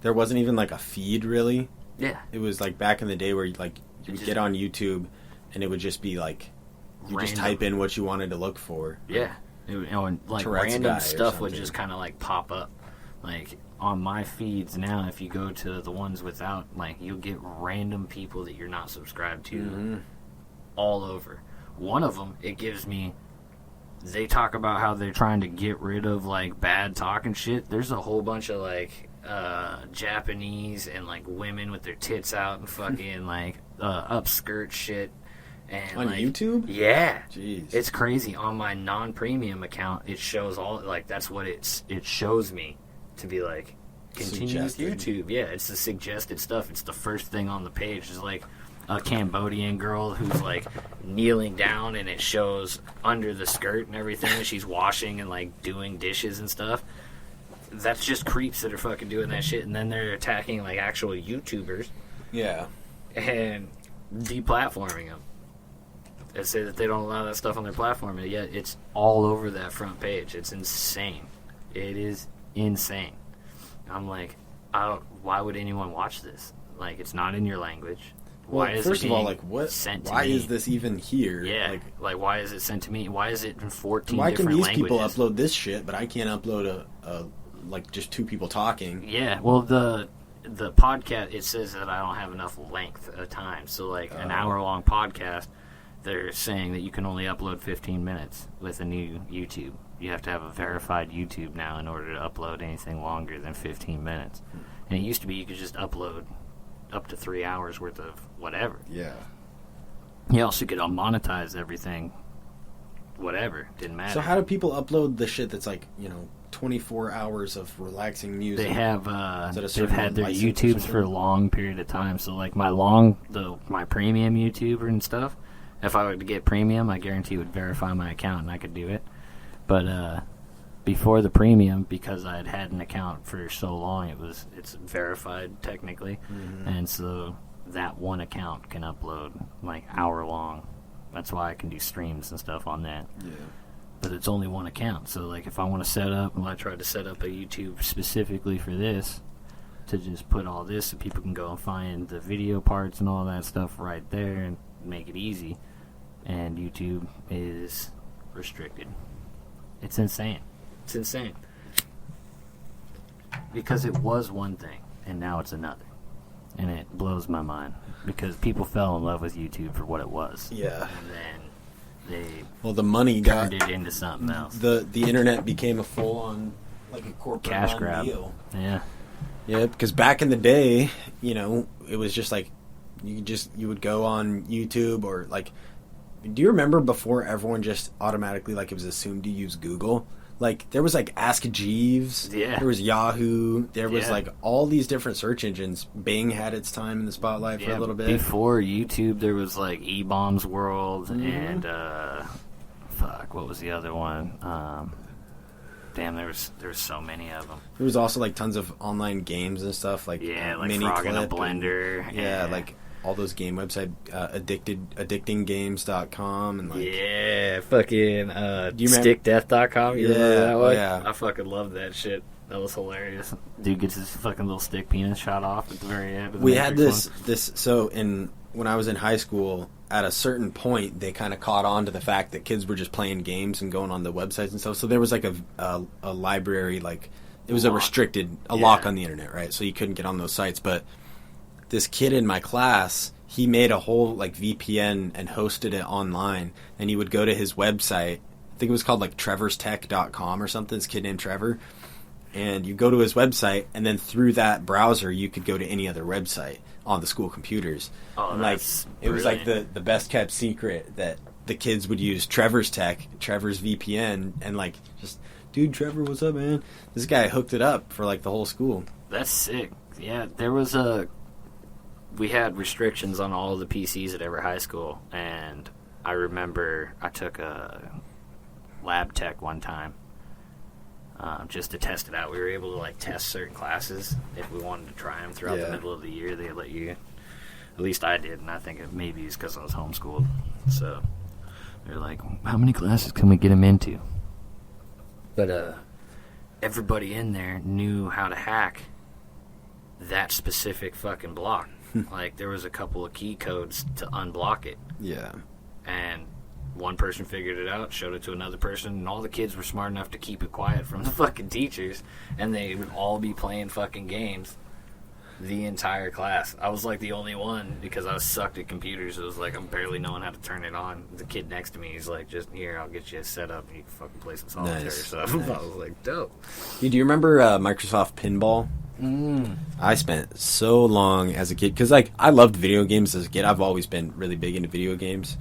there wasn't even, like, a feed, really? Yeah. It was, like, back in the day where, you would get on YouTube, and it would just be, like, you just type in what you wanted to look for. Yeah. And like, Tourette's random guy or stuff would something. just kind of, like, pop up. Like, on my feeds now, if you go to the ones without, like, you'll get random people that you're not subscribed to all over. One of them, it gives me... They talk about how they're trying to get rid of, like, bad talk and shit. There's a whole bunch of, like, Japanese and, like, women with their tits out and fucking, like, upskirt shit. And, On like, YouTube? Yeah. Jeez. It's crazy. On my non-premium account, it shows all, like, that's what it shows me to be, like, continue with Suggested. YouTube. Yeah, it's the suggested stuff. It's the first thing on the page. It's like a Cambodian girl who's, like, kneeling down, and it shows under the skirt and everything that she's washing and, like, doing dishes and stuff. That's just creeps that are fucking doing that shit. And then they're attacking, like, actual YouTubers Yeah. and deplatforming them. They say that they don't allow that stuff on their platform, and yet it's all over that front page. It's insane. It is insane. I'm like, why would anyone watch this? Like, it's not in your language. Well, Why is first it of all, being like, what? sent to Why me? is this even here? Yeah, like, why is it sent to me? Why is it in 14 Why can different these languages? people upload this shit, but I can't upload like, just two people talking? Yeah, well, the podcast, it says that I don't have enough length of time. So, like, an hour-long podcast, they're saying that you can only upload 15 minutes with a new YouTube. You have to have a verified YouTube now in order to upload anything longer than 15 minutes. And it used to be you could just upload up to 3 hours worth of whatever. Yeah. You also could monetize everything, whatever, didn't matter. So how do people upload the shit that's, like, 24 hours of relaxing music? They have Is that a they've certain had their license or YouTubes something? for a long period of time. So, like, my premium YouTuber and stuff, if I were to get premium, I guarantee it would verify my account and I could do it. But before the premium, because I had an account for so long, it's verified technically, and so that one account can upload, like, hour long. That's why I can do streams and stuff on that. Yeah. But it's only one account. So, like, if I want to set up, I tried to set up a YouTube specifically for this, to just put all this so people can go and find the video parts and all that stuff right there and make it easy. And YouTube is restricted. It's insane. It's insane. Because it was one thing, and now it's another. And it blows my mind. Because people fell in love with YouTube for what it was. Yeah. And then they Well, the money got... turned it into something else. The internet became a full-on, like, a corporate Cash grab. deal. Yeah. Yeah, because back in the day, it was just like you would go on YouTube or like, do you remember before everyone just automatically, like, it was assumed to use Google? Like, there was, like, Ask Jeeves. Yeah. There was Yahoo. There was, like, all these different search engines. Bing had its time in the spotlight for a little bit. Before YouTube, there was, like, E-Bombs World and, what was the other one? Damn, there was so many of them. There was also, like, tons of online games and stuff. Like, like Mini Frog in a Clip Blender. and, like... all those game websites, addictinggames.com and like fucking stickdeath.com. You remember that one? Yeah. I fucking love that shit. That was hilarious. Dude gets his fucking little stick penis shot off at the very end. We had this so when I was in high school, at a certain point they kind of caught on to the fact that kids were just playing games and going on the websites and stuff. So there was like a library, like it was a lock on the internet, right? So you couldn't get on those sites, but this kid in my class, he made a whole like VPN and hosted it online, and he would go to his website. I think it was called like trevorstech.com or something. This kid named Trevor, and you go to his website, and then through that browser you could go to any other website on the school computers. Oh, and, like, it was like the best kept secret that the kids would use Trevor's VPN, and like just, dude, Trevor, what's up, man? This guy hooked it up for like the whole school. That's sick. Yeah, we had restrictions on all the PCs at every high school, and I remember I took a lab tech one time just to test it out. We were able to like test certain classes if we wanted to try them throughout the middle of the year. They let you, at least I did, and I think it maybe it's because I was homeschooled. So they're like, how many classes can we get him into? But everybody in there knew how to hack that specific fucking block. Like, there was a couple of key codes to unblock it. Yeah. And one person figured it out, showed it to another person, and all the kids were smart enough to keep it quiet from the fucking teachers, and they would all be playing fucking games the entire class. I was, like, the only one, because I was sucked at computers. It was like, I'm barely knowing how to turn it on. The kid next to me, he's like, just here, I'll get you set up, and you can fucking play some solitaire stuff. Nice. I was like, dope. Do you remember Microsoft Pinball? I spent so long as a kid because, like, I loved video games as a kid. I've always been really big into video games,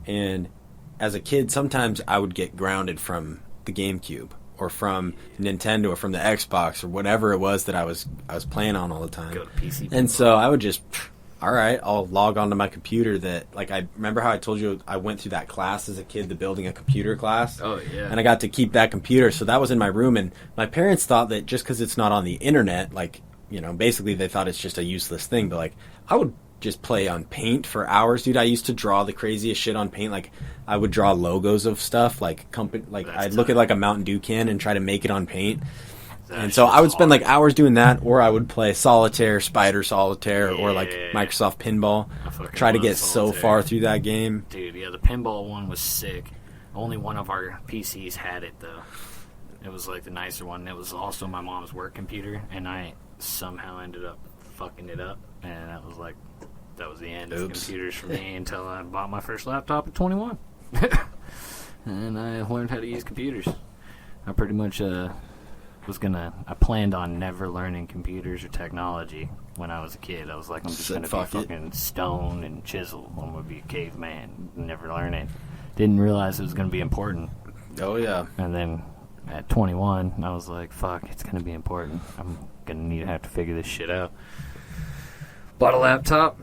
and as a kid, sometimes I would get grounded from the GameCube or from Nintendo or from the Xbox or whatever it was that I was playing on all the time. Go to PC. And so I would just, all right, I'll log onto my computer. That, like, I remember how I told you I went through that class as a kid, the building a computer class. Oh, yeah. And I got to keep that computer, so that was in my room. And my parents thought that just because it's not on the internet, like, you know, basically they thought it's just a useless thing. But, like, I would just play on Paint for hours, dude. I used to draw the craziest shit on Paint. Like, I would draw logos of stuff, like I'd look at like a Mountain Dew can and try to make it on Paint. And so I would spend like hours doing that, or I would play Solitaire, Spider Solitaire, or like Microsoft Pinball. Try to get so far through that game. Dude, yeah, the pinball one was sick. Only one of our PCs had it, though. It was like the nicer one. It was also my mom's work computer, and I somehow ended up fucking it up. And that was the end of computers for me until I bought my first laptop at 21. And I learned how to use computers. I pretty much I planned on never learning computers or technology when I was a kid. I was like, I'm just going to be fucking stone and chisel. I'm going to be a caveman. Never learn it. Didn't realize it was going to be important. Oh, yeah. And then at 21, I was like, fuck, it's going to be important. I'm going to have to figure this shit out. Bought a laptop.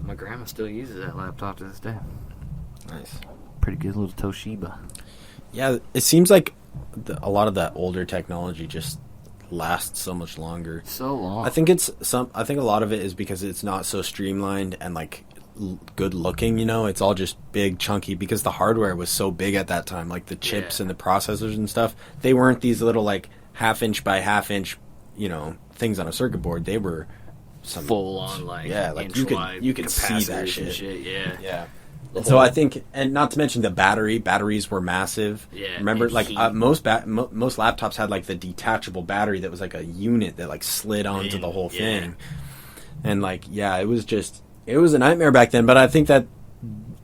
My grandma still uses that laptop to this day. Nice. Pretty good little Toshiba. Yeah, it seems like a lot of that older technology just lasts so much longer. So long. I think a lot of it is because it's not so streamlined and like good looking, you know. It's all just big, chunky, because the hardware was so big at that time, like the chips and the processors and stuff. They weren't these little like half-inch by half-inch, you know, things on a circuit board. They were some full on, like, like you could see that shit. Yeah. So I think, and not to mention the batteries were massive. Yeah. Remember, like most laptops had like the detachable battery that was like a unit that like slid onto the whole thing. And like, yeah, it was a nightmare back then. But I think that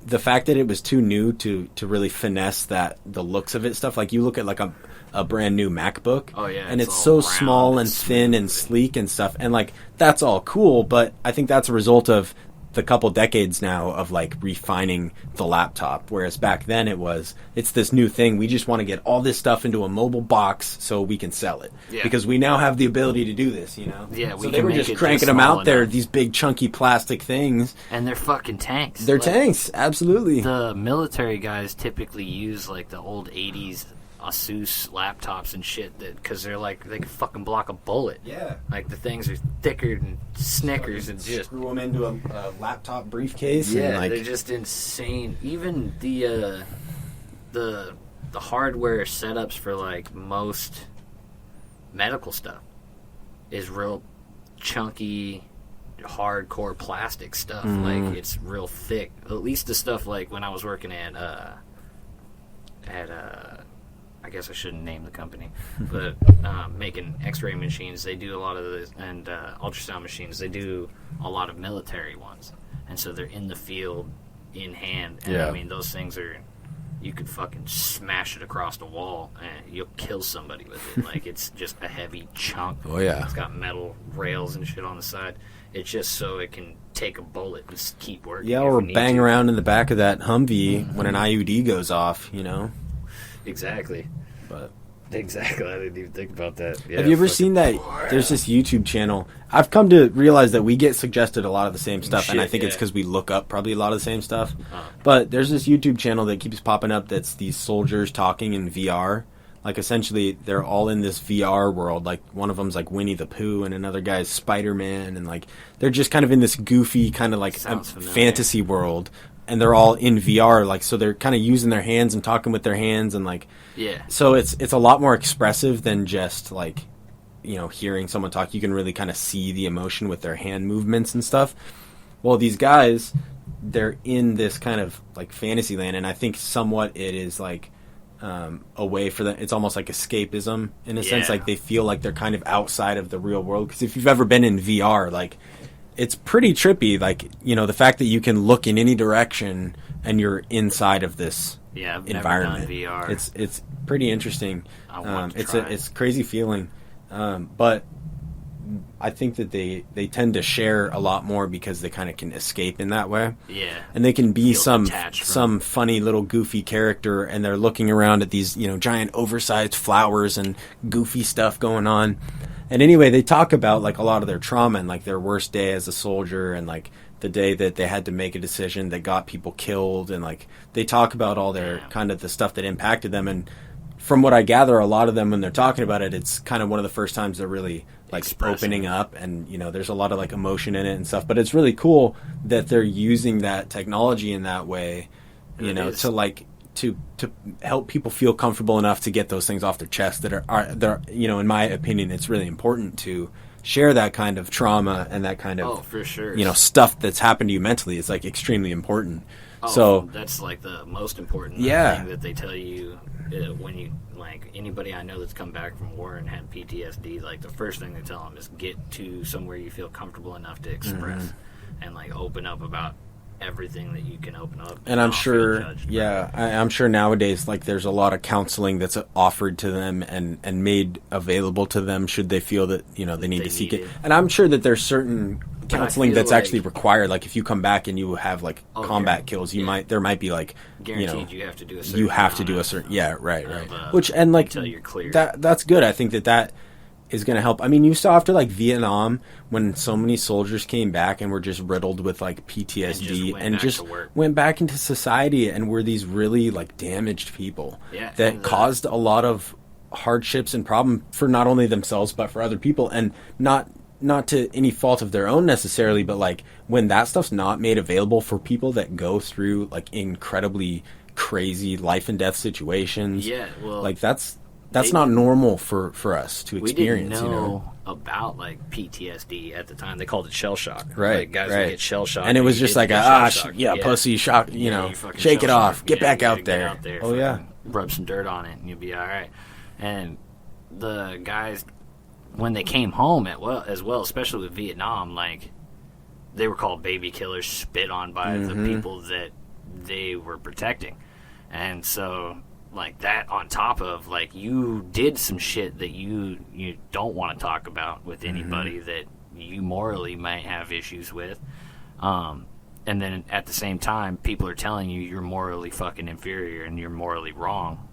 the fact that it was too new to really finesse the looks of it, stuff like you look at like a brand new MacBook. Oh yeah. And it's so small and thin and sleek and stuff. And like, that's all cool, but I think that's a result of the couple decades now of like refining the laptop, whereas back then it's this new thing. We just want to get all this stuff into a mobile box so we can sell it because we now have the ability to do this, you know. Yeah, so they were just cranking them out there, these big chunky plastic things, and they're fucking tanks. They're tanks, absolutely. The military guys typically use like the old '80s Asus laptops and shit because they're like they can fucking block a bullet. Yeah, like the things are thicker than Snickers and just screw them into a laptop briefcase. Yeah, and like, they're just insane. Even the hardware setups for like most medical stuff is real chunky, hardcore plastic stuff. Like it's real thick. At least the stuff like when I was working at I guess I shouldn't name the company, but making X-ray machines, they do a lot of this, and ultrasound machines, they do a lot of military ones, and so they're in the field, in hand, and I mean those things are, you could fucking smash it across the wall, and you'll kill somebody with it. Like it's just a heavy chunk. Oh yeah, it's got metal rails and shit on the side. It's just so it can take a bullet and just keep working. Yeah, or bang around in the back of that Humvee when an IUD goes off, you know. Exactly. But exactly, I didn't even think about that. Yeah, have you ever seen that? There's this YouTube channel. I've come to realize that we get suggested a lot of the same stuff, and I think it's because we look up probably a lot of the same stuff. But there's this YouTube channel that keeps popping up that's these soldiers talking in VR. Like, essentially, they're all in this VR world. Like, one of them's like Winnie the Pooh, and another guy's Spider-Man, and like they're just kind of in this goofy kind of like fantasy world. And they're all in VR, like, so they're kind of using their hands and talking with their hands, and like, so it's a lot more expressive than just like, you know, hearing someone talk. You can really kind of see the emotion with their hand movements and stuff. Well, these guys, they're in this kind of like fantasy land, and I think somewhat it is like a way for them. It's almost like escapism in a sense. Like they feel like they're kind of outside of the real world. Because if you've ever been in VR, like, it's pretty trippy, like, you know, the fact that you can look in any direction and you're inside of this environment. Never done VR. It's pretty interesting. It's a crazy feeling, but I think that they tend to share a lot more because they kind of can escape in that way. Yeah, and they can be some funny little goofy character, and they're looking around at these, you know, giant oversized flowers and goofy stuff going on. And anyway, they talk about like a lot of their trauma and like their worst day as a soldier, and like the day that they had to make a decision that got people killed, and like they talk about all their kind of the stuff that impacted them. And from what I gather, a lot of them, when they're talking about it, it's kind of one of the first times they're really like opening up, and you know, there's a lot of like emotion in it and stuff. But it's really cool that they're using that technology in that way, you know, to like to help people feel comfortable enough to get those things off their chest that are, you know, in my opinion, it's really important to share that kind of trauma and that kind of, for sure, you know, stuff that's happened to you mentally. It's like extremely important. So that's like the most important thing that they tell you when you, like, anybody I know that's come back from war and had PTSD, like the first thing they tell them is get to somewhere you feel comfortable enough to express and like open up about everything that you can open up. And I'm sure, I'm sure nowadays, like, there's a lot of counseling that's offered to them and made available to them should they feel that, you know, they need to seek it. And I'm sure that there's certain counseling that's like, actually required. Like, if you come back and you have like combat kills, there might be like, guaranteed, you know, you have to do a certain right. Which, and like, until you're clear. That's good. I think that is going to help. I mean, you saw after like Vietnam, when so many soldiers came back and were just riddled with like PTSD and just went back into society and were these really like damaged people that caused a lot of hardships and problem for not only themselves but for other people, and not to any fault of their own necessarily, but like when that stuff's not made available for people that go through like incredibly crazy life and death situations, like that's not normal for us to experience. We didn't know, you know, about like PTSD at the time. They called it shell shock. Right, like, guys would get shell shock, and it was just like pussy shock. You know, shake it off, get back out there. Oh yeah, rub some dirt on it, and you'll be all right. And the guys, when they came home as well, especially with Vietnam, like they were called baby killers, spit on by the people that they were protecting, and so. Like that on top of like you did some shit that you don't want to talk about with anybody that you morally might have issues with, and then at the same time, people are telling you you're morally fucking inferior and you're morally wrong.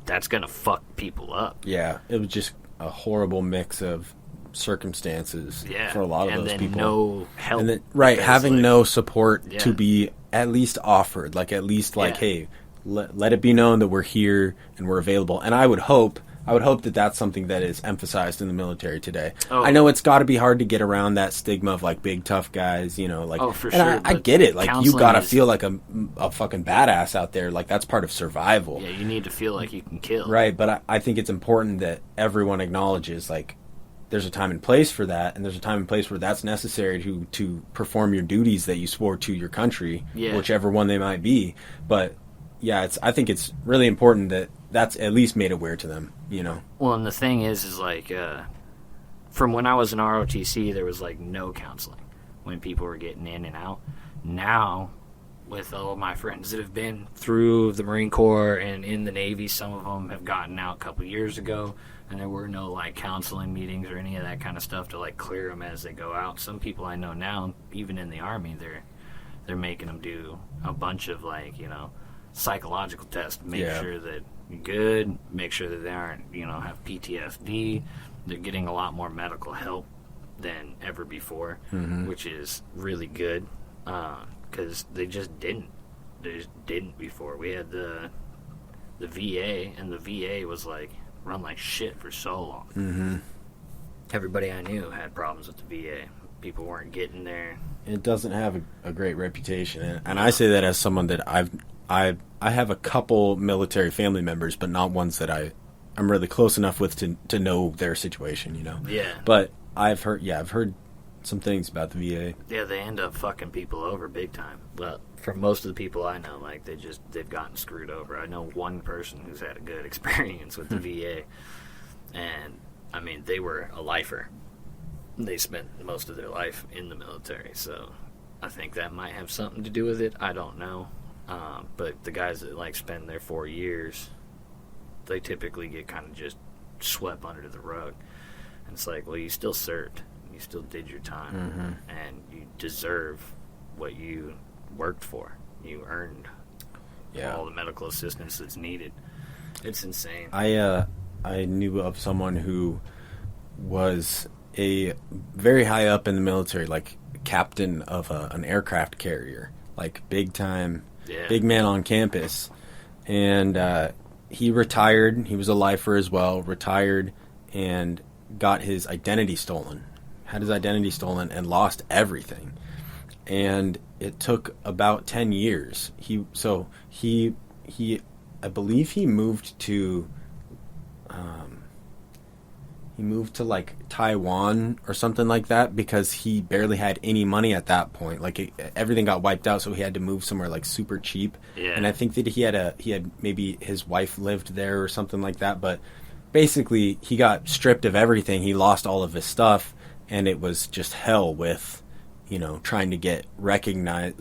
That's gonna fuck people up. Yeah, it was just a horrible mix of circumstances Yeah, for a lot of and those then people. no help. And then, right, because, having like, no support Yeah. to be at least offered, like at least like, Yeah. hey, let it be known that we're here and we're available. And I would hope that that's something that is emphasized in the military today. Oh. I know it's got to be hard to get around that stigma of like big tough guys, you know, like. Oh, for and sure, I but get it. Like you counseling got to is- feel like a fucking badass out there. Like that's part of survival. Yeah, you need to feel like you can kill. Right, but I think it's important that everyone acknowledges like there's a time and place for that, and there's a time and place where that's necessary to perform your duties that you swore to your country, Yeah. whichever one they might be. But yeah, I think it's really important that that's at least made aware to them, you know. Well, and the thing is like, from when I was in ROTC, there was like no counseling when people were getting in and out. Now, with all of my friends that have been through the Marine Corps and in the Navy, some of them have gotten out a couple years ago, and there were no like counseling meetings or any of that kind of stuff to like clear them as they go out. Some people I know now, even in the Army, they're making them do a bunch of like, you know, psychological tests, make Yeah. sure that you're good, make sure that they aren't, you know, have PTSD. They're getting a lot more medical help than ever before, which is really good, because they just didn't before. We had the VA, and the VA was like run like shit for so long. Mm-hmm. Everybody I knew had problems with the VA. People weren't getting there. It doesn't have a great reputation, and I say that as someone that I have a couple military family members, but not ones that I'm really close enough with to know their situation, you know. Yeah. But I've heard some things about the VA. Yeah, they end up fucking people over big time. But for most of the people I know, like they've gotten screwed over. I know one person who's had a good experience with the VA, and I mean they were a lifer. They spent most of their life in the military, so I think that might have something to do with it. I don't know, but the guys that like spend their 4 years, they typically get kind of just swept under the rug. And it's like, well, you still served. You still did your time, and you deserve what you worked for. You earned all the medical assistance that's needed. It's insane. I knew of someone who was a very high up in the military, like captain of an aircraft carrier, like big time, big man on campus, and he retired. He was a lifer as well, retired, and got his identity stolen. Had his identity stolen and lost everything. And it took about 10 years. He I believe he moved to like Taiwan or something like that because he barely had any money at that point. Like everything got wiped out, so he had to move somewhere like super cheap. Yeah. And I think that he had maybe his wife lived there or something like that, but basically he got stripped of everything. He lost all of his stuff, and it was just hell with, you know, trying to get recognized.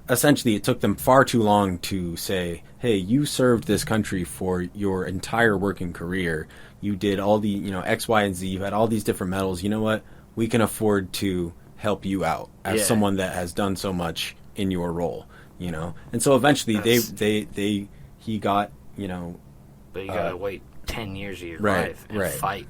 Essentially, it took them far too long to say, hey, you served this country for your entire working career. You did all the, you know, X, Y, and Z. You had all these different medals. You know what? We can afford to help you out as someone that has done so much in your role, you know? And so eventually he got, you know... But you gotta wait 10 years of your Right, life and right. fight.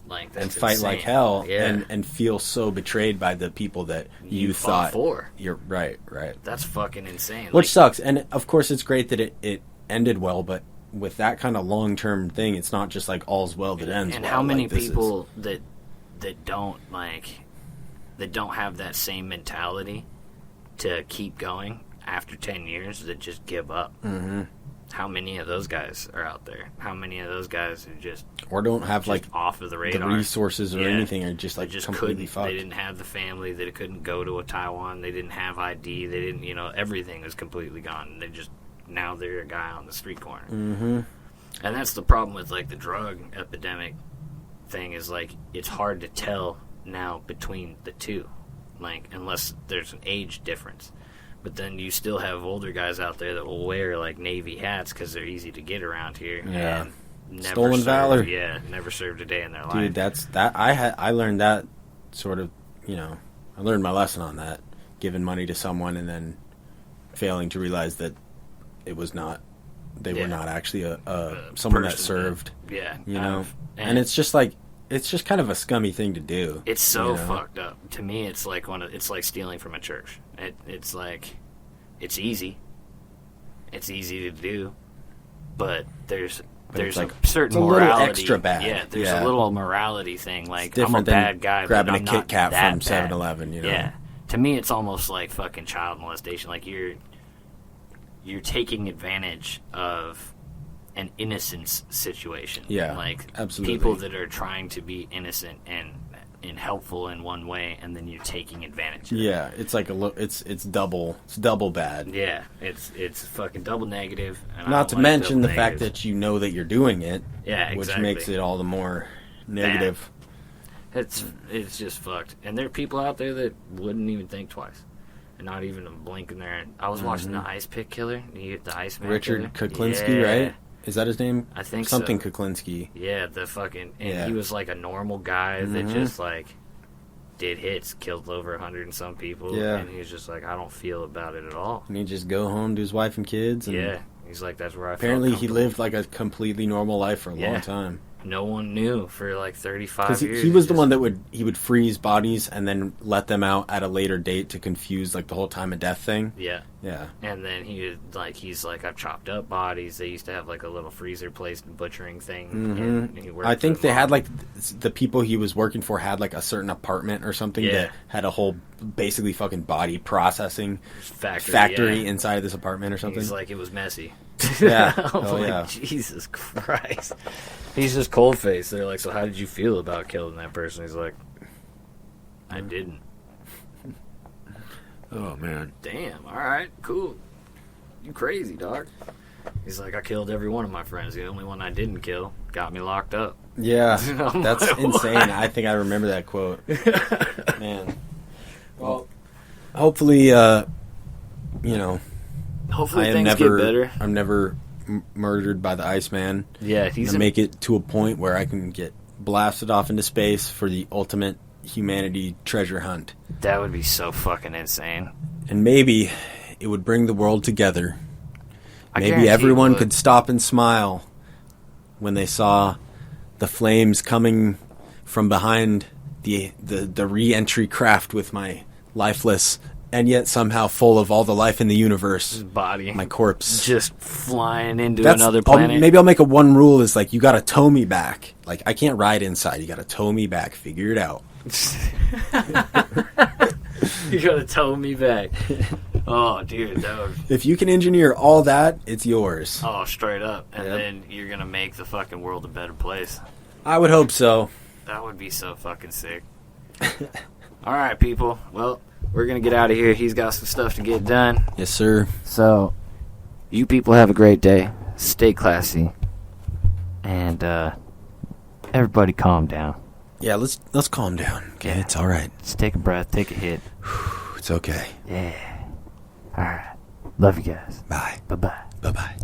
Like, that's and fight insane. like hell, Yeah. and feel so betrayed by the people that you fought thought for. You're right. That's fucking insane. Which Like, sucks, and of course it's great that it ended well, but with that kind of long-term thing, it's not just like all's well that ends and well. how many like, this is- people that don't have that same mentality to keep going after 10 years that just give up? Mm-hmm. How many of those guys are out there? How many of those guys are just or don't have like off of the the radar? resources or anything, are just They like just completely couldn't. fucked. They didn't have the family. They couldn't go to a Taiwan. They didn't have ID. They didn't, you know, everything was completely gone. They just, now they're a guy on the street corner. Mm-hmm. And that's the problem with like the drug epidemic thing, is like it's hard to tell now between the two, like unless there's an age difference. But then you still have older guys out there that will wear like Navy hats because they're easy to get around here. Yeah. And never Stolen served, valor. Yeah, never served a day in their life. Dude, I learned that sort of, you know, I learned my lesson on that. giving money to someone and then failing to realize that it was not. They were not actually someone that served. You know, and it's just like it's just kind of a scummy thing to do. It's so fucked up. To me, it's like it's like stealing from a church. It's like it's easy. It's easy to do, but there's like a certain morality. Little extra bad. Yeah, there's a little morality thing. Like it's I'm a bad guy, grabbing but I'm a Kit Kat not from that 7-Eleven. You know. Yeah, to me, it's almost like fucking child molestation. Like you're taking advantage of an innocence situation. Yeah, like absolutely. People that are trying to be innocent and helpful in one way, and then you're taking advantage of it. Yeah, it's like it's double bad. Yeah, it's fucking double negative. And Not to mention the fact that you know that you're doing it. Yeah, which makes it all the more negative. It's just fucked. And there are people out there that wouldn't even think twice. And not even a blink in there. I was watching the Ice Pick Killer. The Iceman Richard Killer. Kuklinski, right? Is that his name? I think something so. Kuklinski. Yeah, the fucking... And he was like a normal guy that just like did hits, killed over 100 and some people. Yeah. And he was just like, I don't feel about it at all. And he just go home to his wife and kids. And he's like, that's where I apparently he lived like a completely normal life for a long time. No one knew for like 35 years. He was the one that would freeze bodies and then let them out at a later date to confuse like the whole time of death thing. Yeah. Yeah. And then he's like, I've chopped up bodies. They used to have like a little freezer place butchering thing. And he worked I think they had like the people he was working for had like a certain apartment or something that had a whole basically fucking body processing factory inside of this apartment or something. He's like, it was messy. Yeah. Like, Jesus Christ. He's just cold faced. They're like, so how did you feel about killing that person? He's like, I didn't. Oh man. Damn. All right. Cool. You crazy, dog. He's like, I killed every one of my friends. The only one I didn't kill got me locked up. Yeah. That's insane. I think I remember that quote. Man. Well, hopefully, hopefully things get better. I'm never murdered by the Iceman. Yeah, he's going to make it to a point where I can get blasted off into space for the ultimate humanity treasure hunt. That would be so fucking insane. And maybe it would bring the world together. Maybe everyone could stop and smile when they saw the flames coming from behind the re-entry craft with my lifeless and yet somehow full of all the life in the universe body, my corpse just flying into another planet. Maybe I'll make a one rule is like, you gotta tow me back. Like, I can't ride inside, you gotta tow me back. Figure it out. You gotta tow me back. Oh, dude, that would... If you can engineer all that, it's yours. Oh, straight up. And then you're gonna make the fucking world a better place. I would hope so. That would be so fucking sick. Alright, people. Well, we're gonna get out of here. He's got some stuff to get done. Yes, sir. So, you people have a great day. Stay classy. And, everybody calm down. Yeah, let's calm down. Okay, it's alright. Just take a breath, take a hit. It's okay. Yeah. Alright. Love you guys. Bye. Bye-bye. Bye-bye.